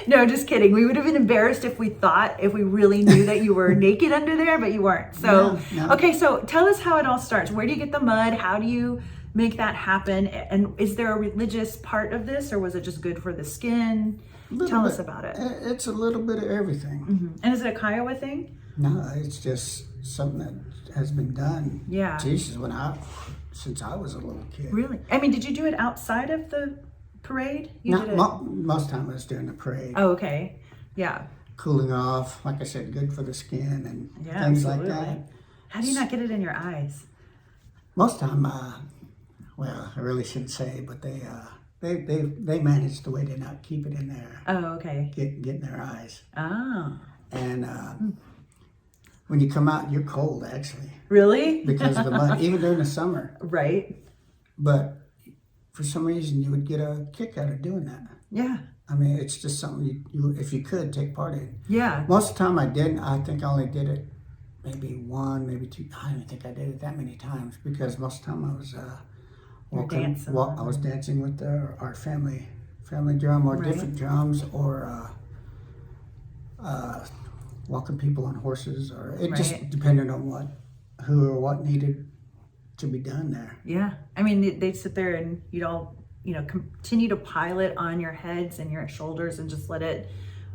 No, just kidding. We would have been embarrassed if we really knew that you were naked under there, but you weren't. So, No. Okay, so tell us how it all starts. Where do you get the mud? How do you make that happen? And is there a religious part of this, or was it just good for the skin? Tell us about it. It's a little bit of everything. Mm-hmm. And is it a Kiowa thing? No, it's just something that has been done. Yeah. Jesus, since I was a little kid. Really? I mean, did you do it outside of the parade? Most of the time it was during the parade. Oh, okay. Yeah. Cooling off, like I said, good for the skin and Yeah, things absolutely. like that. How do you not get it in your eyes? Most of the time, well, I really shouldn't say, but they managed the way to not keep it in there. Oh, okay. Get in their eyes. Oh. And when you come out, you're cold actually. Really? Because of the mud, even during the summer. Right. But for some reason, you would get a kick out of doing that. Yeah. I mean, it's just something you if you could take part in. Yeah. Most of the time I didn't. I think I only did it maybe one, maybe two. I don't think I did it that many times because most of the time I was I was dancing with our family drum or different drums or walking people on horses or it just depended on who or what needed to be done there. Yeah. I mean, they'd sit there and you'd all, continue to pile it on your heads and your shoulders and just let it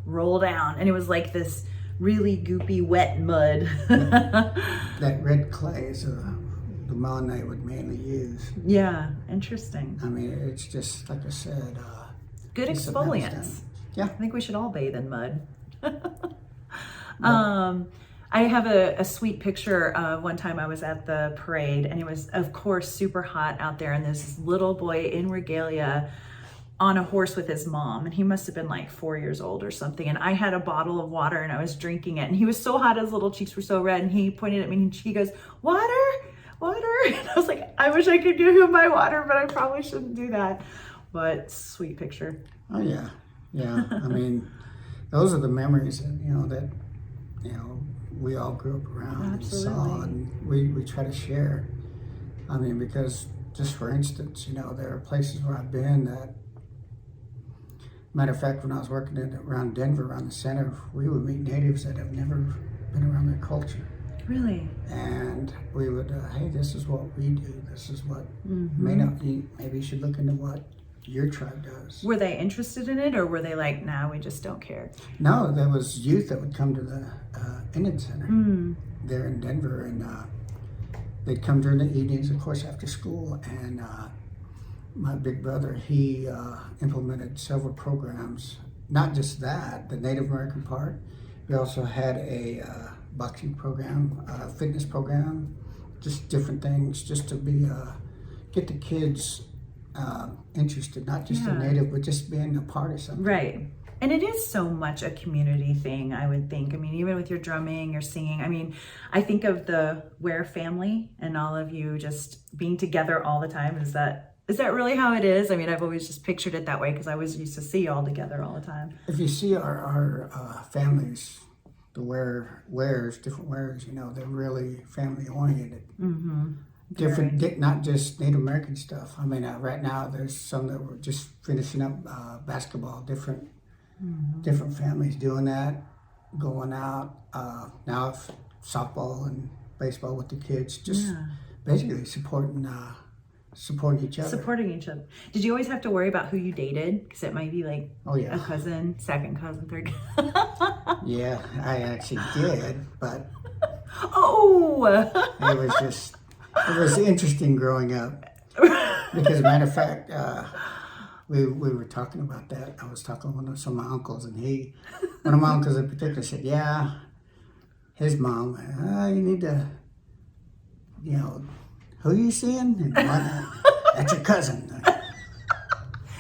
roll down. And it was like this really goopy, wet mud. That red clay is the mud they would mainly use. Yeah. Interesting. I mean, it's just, like I said, good exfoliants. Yeah. I think we should all bathe in mud. I have a sweet picture of one time I was at the parade and it was, of course, super hot out there. And there's this little boy in regalia on a horse with his mom. And he must have been like 4 years old or something. And I had a bottle of water and I was drinking it. And he was so hot, his little cheeks were so red. And he pointed at me and he goes, water. And I was like, I wish I could give him my water, but I probably shouldn't do that. But sweet picture. Oh, yeah. Yeah. I mean, those are the memories that we all grew up around and saw, and we try to share. I mean, because just for instance, there are places where I've been that, matter of fact, when I was working around Denver, around the center, we would meet natives that have never been around their culture. Really? And we would, hey, this is what we do. This is what maybe you should look into what your tribe does. Were they interested in it, or were they like, nah, we just don't care? No, there was youth that would come to the Indian Center there in Denver, and they'd come during the evenings, of course, after school. And my big brother, he implemented several programs. Not just that, the Native American part. We also had a boxing program, a fitness program, just different things, just to be get the kids interested, not just in Native, but just being a part of something. Right. And it is so much a community thing, I would think. I mean, even with your drumming, your singing. I mean, I think of the Ware family and all of you just being together all the time. Is that really how it is? I mean, I've always just pictured it that way because I always used to see you all together all the time. If you see our families, the Wares, different Wares, they're really family oriented. Mm-hmm. Different, not just Native American stuff. I mean, right now there's some that were just finishing up basketball. Different families doing that, going out. Now it's softball and baseball with the kids. Just basically supporting each other. Supporting each other. Did you always have to worry about who you dated? Because it might be like a cousin, second cousin, third cousin. Yeah, I actually did, but it was interesting growing up. Because as a matter of fact, we were talking about that. I was talking with some of my uncles, and one of my uncles in particular said, yeah, his mom, you need to, who you seeing? And that's your cousin.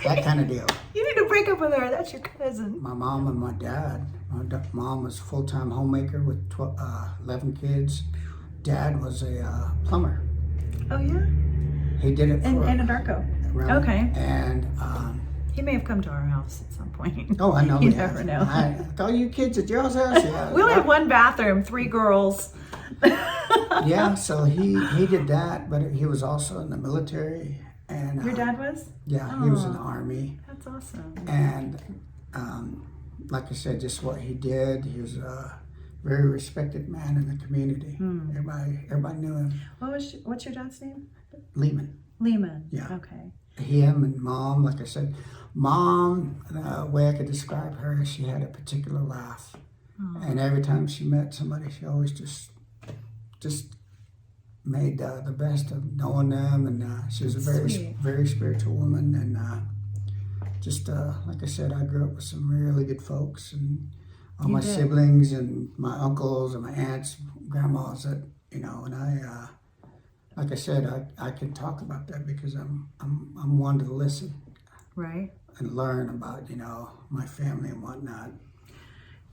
That kind of deal. You need to break up with her. That's your cousin. My mom and my dad. My mom was a full-time homemaker with 11 kids. Dad was a plumber. Oh, yeah? He did it for... In Anadarko. around. Okay. And he may have come to our house at some point. oh, I know. You never know. I thought you kids at y'all's house. Yeah. We only have one bathroom, 3 girls. Yeah, so he did that, but he was also in the military. And Your dad was? Yeah, he was in the Army. That's awesome. And like I said, just what he did, he was a very respected man in the community. Everybody knew him. What's your dad's name? Lehman. Lehman. Yeah. Okay. Him and Mom, like I said, Mom, the way I could describe her is she had a particular laugh. And every time she met somebody, she always just made the best of knowing them. And she was a very spiritual woman. And like I said, I grew up with some really good folks, and all my siblings and my uncles and my aunts, grandmas that, and I, like I said, I can talk about that because I'm one to listen. Right. And learn about, my family and whatnot.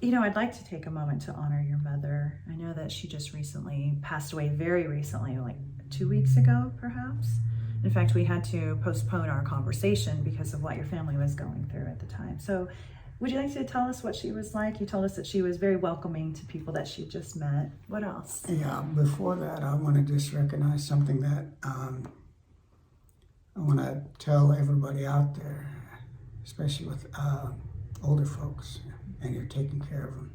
I'd like to take a moment to honor your mother. I know that she just recently passed away, very recently, like 2 weeks ago, perhaps. In fact, we had to postpone our conversation because of what your family was going through at the time. So would you like to tell us what she was like? You told us that she was very welcoming to people that she just met. What else? Yeah, before that, I want to just recognize something that I want to tell everybody out there, especially with older folks, and you're taking care of them.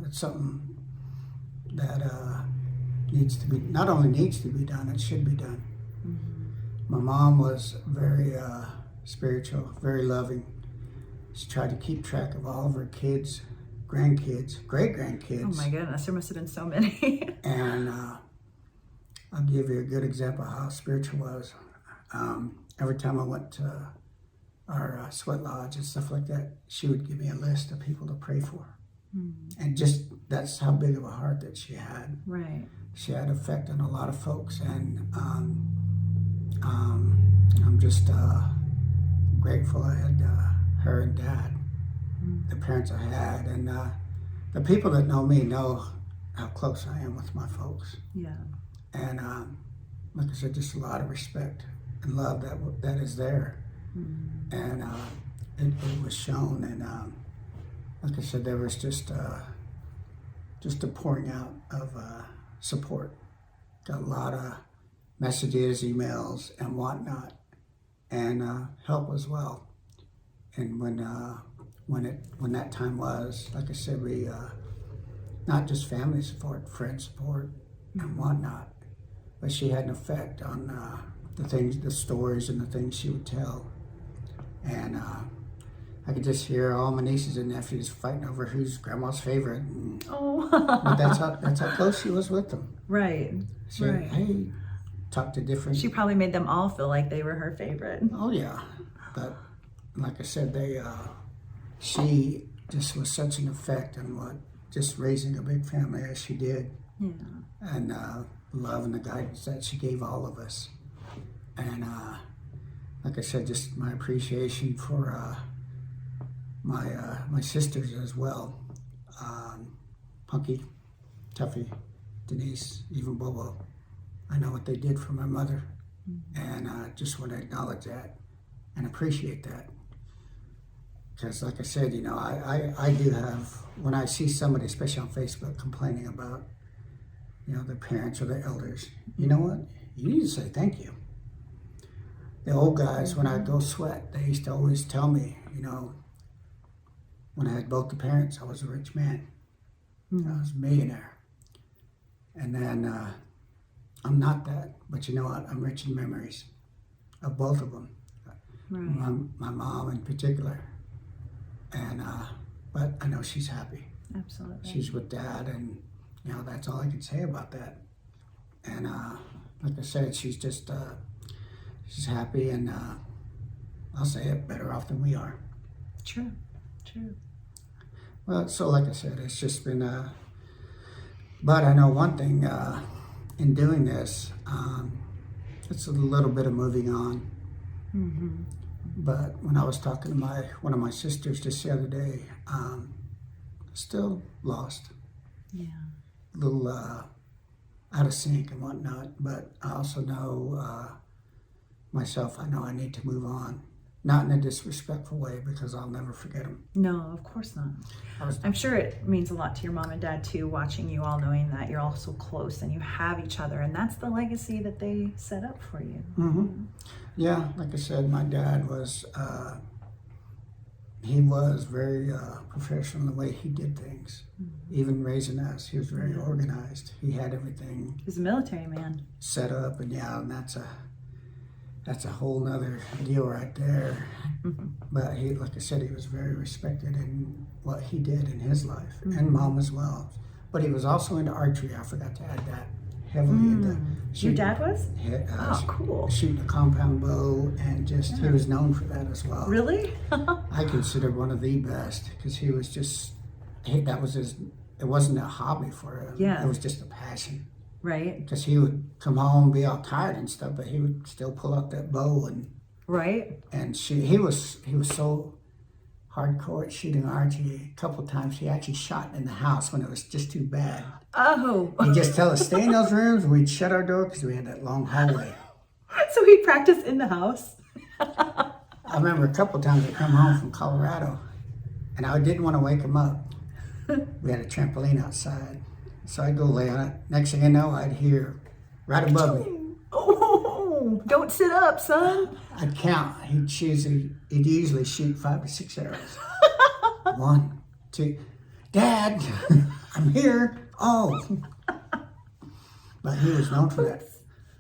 It's something that not only needs to be done, it should be done. My mom was very spiritual, very loving. She tried to keep track of all of her kids, grandkids, great-grandkids. Oh my goodness, there must have been so many. And I'll give you a good example of how spiritual was. Every time I went to our sweat lodge and stuff like that, she would give me a list of people to pray for. And just, that's how big of a heart that she had. Right. She had effect on a lot of folks, and I'm just grateful I had her and Dad, the parents I had, and the people that know me know how close I am with my folks. Yeah. And like I said, just a lot of respect and love that is there. And it was shown, and like I said, there was just a pouring out of support. Got a lot of messages, emails, and whatnot, and help as well. And when that time was, like I said, we not just family support, friend support, and whatnot, but she had an effect on the stories and the things she would tell. And I could just hear all my nieces and nephews fighting over who's grandma's favorite. And, but that's how close she was with them. Right. She talked to different. She probably made them all feel like they were her favorite. Oh yeah, but like I said, she just was such an effect on just raising a big family as she did. Yeah. And love and the guidance that she gave all of us. And like I said, just my appreciation for my sisters as well. Punky, Tuffy, Denise, even Bobo. I know what they did for my mother, and I just want to acknowledge that and appreciate that. Because like I said, I do have, when I see somebody, especially on Facebook, complaining about, their parents or their elders, you know what? You need to say thank you. The old guys, when I go sweat, they used to always tell me, when I had both the parents, I was a rich man. I was a millionaire. And then I'm not that, but you know what? I'm rich in memories of both of them. Right. My mom in particular. And but I know she's happy. Absolutely. She's with Dad, and that's all I can say about that. And like I said, she's just she's happy, and I'll say it, better off than we are. True. Well, so like I said, it's just been but I know one thing, in doing this, it's a little bit of moving on. But when I was talking to one of my sisters just the other day, still lost. Yeah. A little out of sync and whatnot, but I also know myself, I know I need to move on. Not in a disrespectful way, because I'll never forget them. No, of course not. I'm sure it means a lot to your mom and dad too, watching you all, knowing that you're all so close and you have each other, and that's the legacy that they set up for you. Mm-hmm. Yeah, like I said, my dad was, he was very professional in the way he did things. Even raising us, he was very organized. He had everything. He was a military man. Set up, and that's a whole nother deal right there. But he, like I said, he was very respected in what he did in his life, and Mom as well. But he was also into archery. I forgot to add that. Heavily into Your dad was? Cool. Shooting a compound bow, and just he was known for that as well. Really? I considered one of the best, because he was just, that was his, it wasn't a hobby for him. Yeah. It was just a passion. Right. Because he would come home, be all tired and stuff, but he would still pull out that bow and shoot. He was so hardcore at shooting archery. A couple of times he actually shot in the house when it was just too bad. Oh. He'd just tell us, stay in those rooms, and we'd shut our door because we had that long hallway. So he practiced in the house? I remember a couple of times I come home from Colorado, and I didn't want to wake him up. We had a trampoline outside. So I'd go lay on it. Next thing I know, I'd hear right above me. Oh, don't sit up, son. I'd count. He'd usually shoot 5 or 6 arrows. 1, 2. Dad, I'm here. Oh. But he was known for that.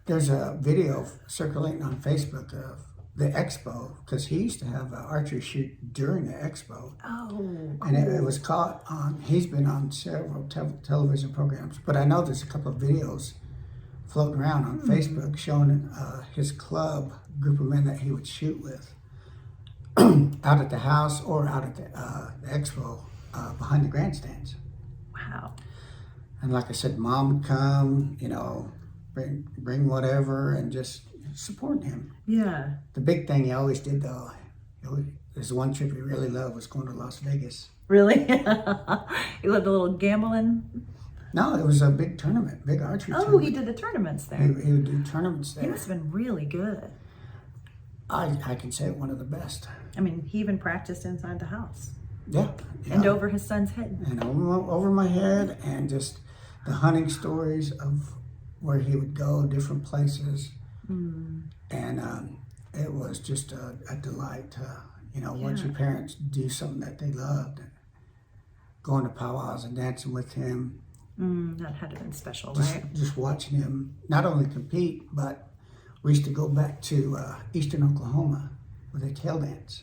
There's a video circulating on Facebook of the expo, because he used to have an archery shoot during the expo. Oh, cool. And it was caught on, he's been on several television programs, but I know there's a couple of videos floating around on Facebook showing his club, group of men that he would shoot with out at the house or out at the expo behind the grandstands. Wow. And like I said, Mom would come, bring whatever, and just supporting him. Yeah. The big thing he always did, though, there's one trip he really loved, was going to Las Vegas. Really? You loved a little gambling? No, it was a big tournament, big archery tournament. Oh, he did the tournaments there. He would do tournaments there. He must have been really good. I can say one of the best. I mean, he even practiced inside the house. Yeah. And over his son's head. And over my head, and just the hunting stories of where he would go, different places. And it was just a delight to, watch your parents do something that they loved. Going to powwows and dancing with him. That had to have been special, right? Just watching him not only compete, but we used to go back to eastern Oklahoma with a tail dance.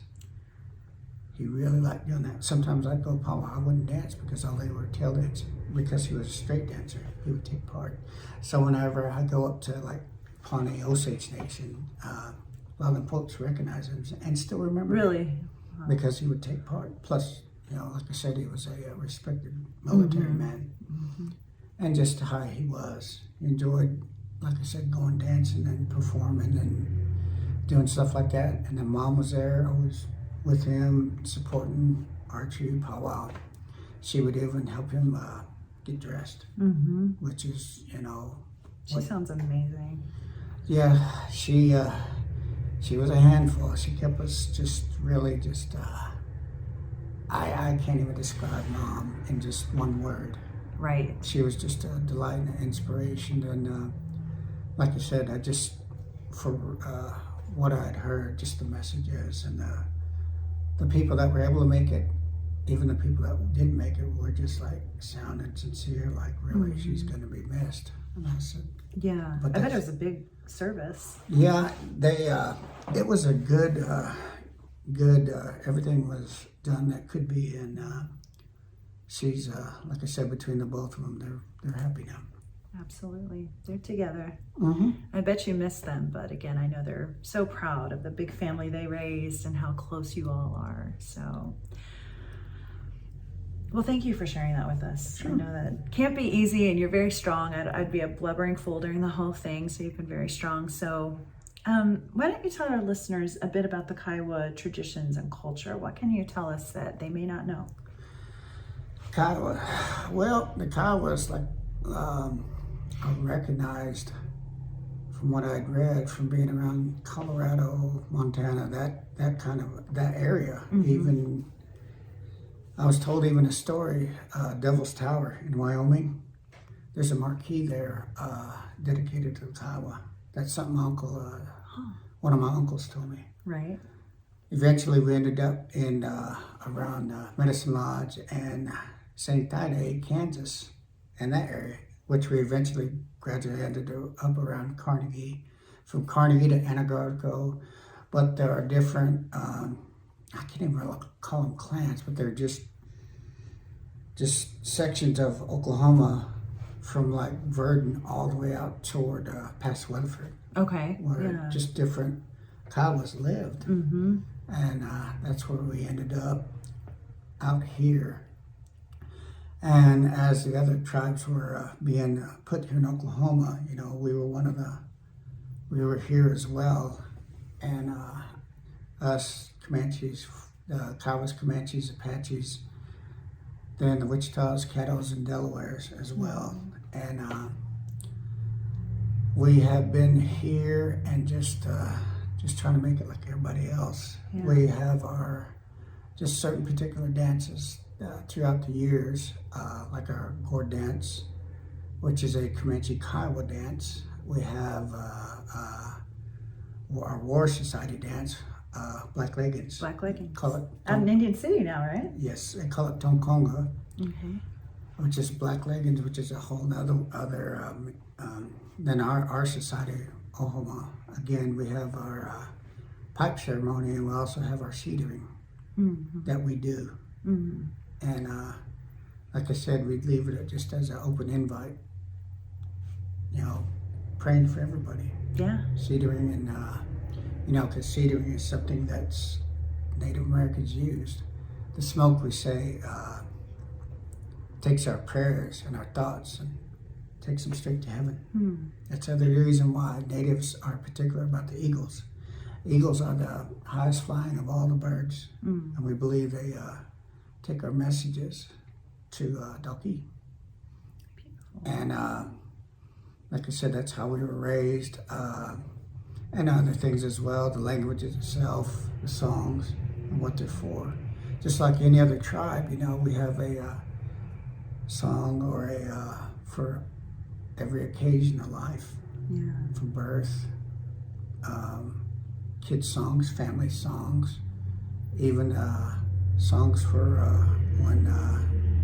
He really liked doing that. Sometimes I'd go powwow. I wouldn't dance because all they were tail dancing. Because he was a straight dancer, he would take part. So whenever I go up to like Pawnee Osage Nation, a lot of the folks recognize him and still remember Really? him because he would take part. Plus, like I said, he was a respected military man. And just how he was. He enjoyed, like I said, going dancing and performing and doing stuff like that. And then Mom was there, always with him, supporting archery, powwow. She would even help him get dressed, which is, She sounds amazing. Yeah, she was a handful. She kept us just really I can't even describe Mom in just one word. Right. She was just a delight and an inspiration. And like I said, for what I had heard, just the messages and the people that were able to make it, even the people that didn't make it, were just like sounded sincere, like really, she's going to be missed. And I said, yeah, I bet it was a big service. Yeah, it was a good, everything was done that could be, and she's, like I said, between the both of them, they're happy now. Absolutely. They're together. I bet you miss them, but again, I know they're so proud of the big family they raised and how close you all are. So, well, thank you for sharing that with us. Sure. I know that can't be easy, and you're very strong. I'd be a blubbering fool during the whole thing, so you've been very strong. So, why don't you tell our listeners a bit about the Kiowa traditions and culture? What can you tell us that they may not know? Kiowa. Well, the Kiowa is like recognized, from from what I'd read from being around Colorado, Montana, that area. Even I was told even a story, Devil's Tower in Wyoming. There's a marquee there dedicated to the Kiowa. That's something one of my uncles told me. Right. Eventually, we ended up in around Medicine Lodge and St. Thide, Kansas, and that area, which we eventually gradually ended up around Carnegie, from Carnegie to Anadarko. But there are different, I can't even really call them clans, but they're just sections of Oklahoma from like Verdon all the way out toward past Weatherford. Okay. Where just different Kiowas lived. Mm-hmm. And that's where we ended up out here. And as the other tribes were being put here in Oklahoma, we were here as well. And us Comanches, Kiowas, Comanches, Apaches, then the Wichitas, Caddos, and Delawares as well. And we have been here and just trying to make it like everybody else. Yeah. We have our just certain particular dances throughout the years, like our gourd dance, which is a Comanche Kiowa dance. We have our War Society dance, Black Leggings. Black Leggings. Call it out in Indian City now, right? Yes, they call it Tonkonga, okay. Which is Black Leggings, which is a whole other than our society, Ohoma. Again, we have our pipe ceremony, and we also have our cedering that we do. Mm-hmm. And like I said, we'd leave it just as an open invite, praying for everybody. Yeah. Cedering and, because cedering is something that's Native Americans used. The smoke, we say, takes our prayers and our thoughts and takes them straight to heaven. That's the other reason why natives are particular about the eagles. Eagles are the highest flying of all the birds, and we believe they take our messages to Dalki. And like I said, that's how we were raised, and other things as well, the language itself, the songs, and what they're for. Just like any other tribe, we have a song or for every occasion of life, from birth, kids' songs, family songs, even songs for when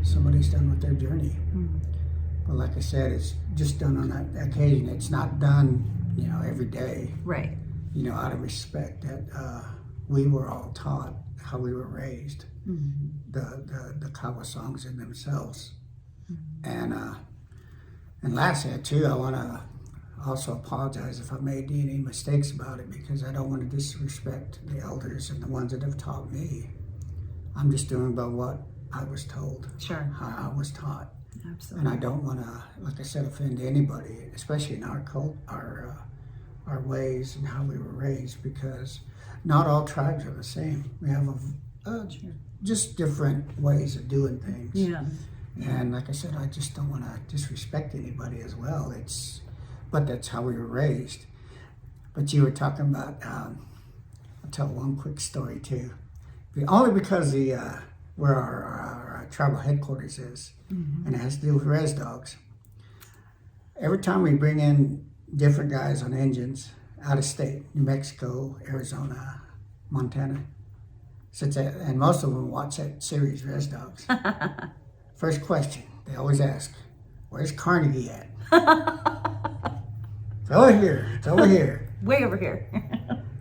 somebody's done with their journey. But like I said, it's just done on that occasion. It's not done, every day. Right. Out of respect that we were all taught how we were raised, the Kiowa songs in themselves. And lastly, too, I want to also apologize if I made any mistakes about it, because I don't want to disrespect the elders and the ones that have taught me. I'm just doing about what I was told, how I was taught. Absolutely. And I don't want to, like I said, offend anybody, especially in our cult, our ways and how we were raised, because not all tribes are the same. We have just different ways of doing things. Yeah. And like I said, I just don't want to disrespect anybody as well. But that's how we were raised. But you were talking about, I'll tell one quick story too. Only because where our tribal headquarters is, and it has to do with res dogs. Every time we bring in different guys on engines out of state, New Mexico, Arizona, Montana, and most of them watch that series, Res Dogs. First question they always ask, "Where's Carnegie at?" It's over here. It's over here. Way over here.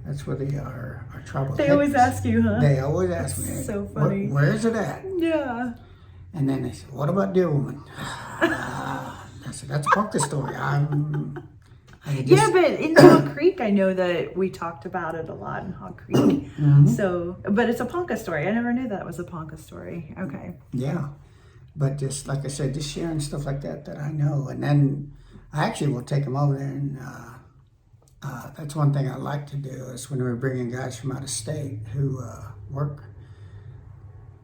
That's where they are. Our tribal. They always ask you, huh? They always ask me. So funny. Where is it at? Yeah. And then they say, "What about Deer Woman?" I said, "That's a Ponca story." Yeah, but in Hog Creek, I know that we talked about it a lot in Hog Creek. So, but it's a Ponca story. I never knew that was a Ponca story. Okay. Yeah. But just like I said, just sharing stuff like that I know. And then I actually will take them over there. And that's one thing I like to do is when we're bringing guys from out of state who work,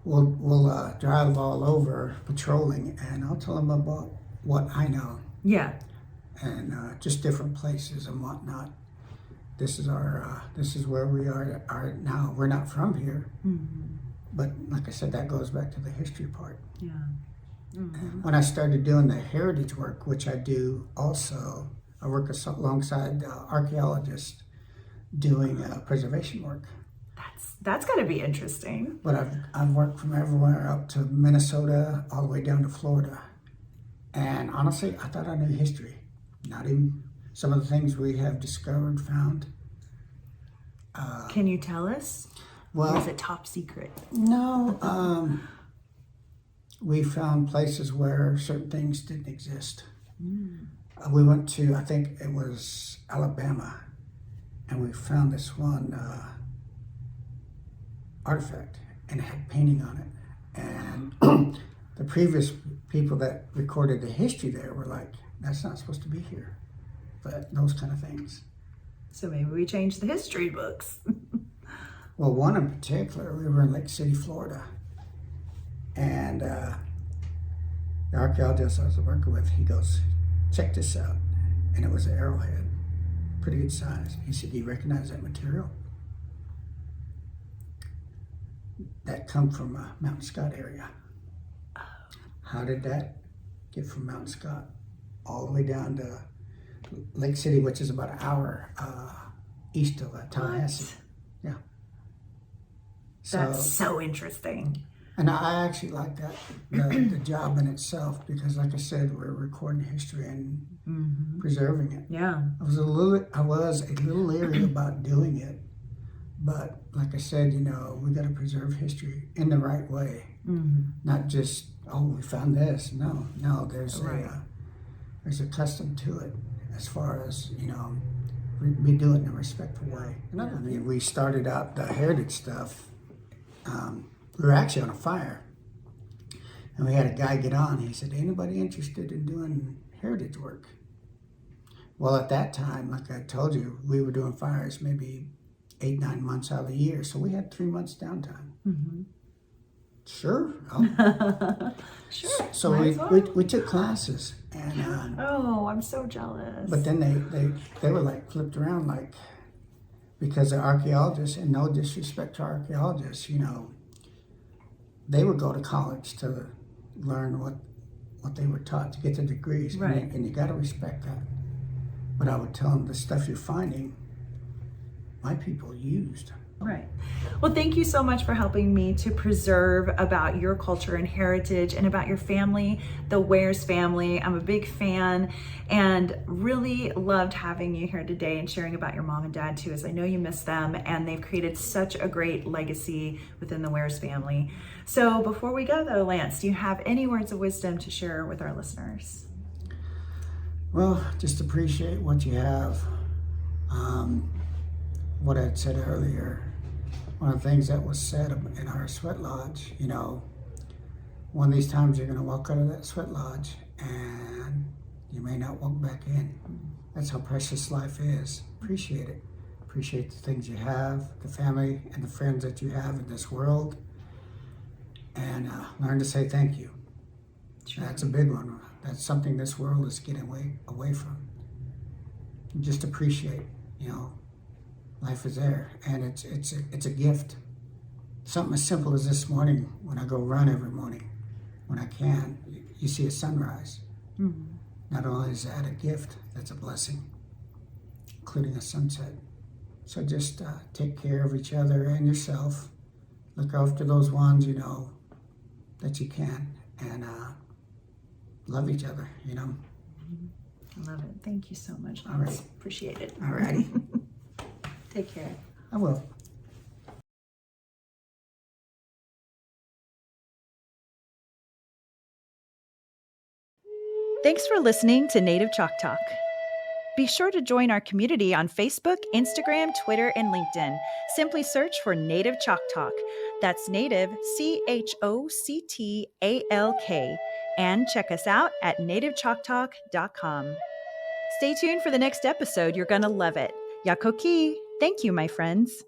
we'll drive all over patrolling, and I'll tell them about what I know. Yeah. and just different places and whatnot. This is where we are now. We're not from here, but like I said, that goes back to the history part. Yeah. And when I started doing the heritage work, which I do also, I work alongside archaeologists doing preservation work. That's got to be interesting. But I've worked from everywhere up to Minnesota, all the way down to Florida. And honestly, I thought I knew history. Not even some of the things we have discovered, found. Can you tell us? Well, or is it top secret? No. We found places where certain things didn't exist. We went to, I think it was Alabama, and we found this one artifact, and it had painting on it. And the previous people that recorded the history there were like, that's not supposed to be here. But those kind of things. So maybe we changed the history books. Well, one in particular, we were in Lake City, Florida. And the archaeologist I was working with, he goes, check this out. And it was an arrowhead, pretty good size. He said, do you recognize that material? That come from Mountain Scott area. How did that get from Mountain Scott all the way down to Lake City, which is about an hour east of Tallahassee? Yeah. That's so interesting. And I actually like that, the job in itself, because like I said, we're recording history and preserving it. Yeah. I was a little leery about doing it, but like I said, we got to preserve history in the right way, not just, oh, we found this. No, there's there's a custom to it, as far as we do it in a respectful way. Another thing, we started out the heritage stuff. We were actually on a fire, and we had a guy get on. He said, anybody interested in doing heritage work? Well, at that time, like I told you, we were doing fires maybe 8-9 months out of the year, so we had 3 months downtime. Sure. Sure. So we took classes, and oh, I'm so jealous. but then they were like flipped around, like, because the archaeologists, and no disrespect to archaeologists, they would go to college to learn what they were taught to get their degrees, right? And you got to respect that. But I would tell them, the stuff you're finding, my people used. Right. Well, thank you so much for helping me to preserve about your culture and heritage and about your family, the Wares family. I'm a big fan and really loved having you here today and sharing about your mom and dad too, as I know you miss them and they've created such a great legacy within the Wares family. So before we go though, Lance, do you have any words of wisdom to share with our listeners? Well, just appreciate what you have. What I'd said earlier, one of the things that was said in our sweat lodge, one of these times you're going to walk out of that sweat lodge and you may not walk back in. That's how precious life is. Appreciate it. Appreciate the things you have, the family and the friends that you have in this world, and learn to say thank you. Sure. That's a big one. That's something this world is getting away from. Just appreciate, life is there, and it's a gift. Something as simple as this morning, when I go run every morning, when I can, you see a sunrise. Not only is that a gift, that's a blessing, including a sunset. So just take care of each other and yourself. Look after those ones that you can, and love each other. I love it. Thank you so much, Lance. All right. Appreciate it. All righty. Take care. I will. Thanks for listening to Native Chalk Talk. Be sure to join our community on Facebook, Instagram, Twitter, and LinkedIn. Simply search for Native Chalk Talk. That's Native, CHOCTALK. And check us out at nativechoctalk.com. Stay tuned for the next episode. You're going to love it. Yakoki. Thank you, my friends.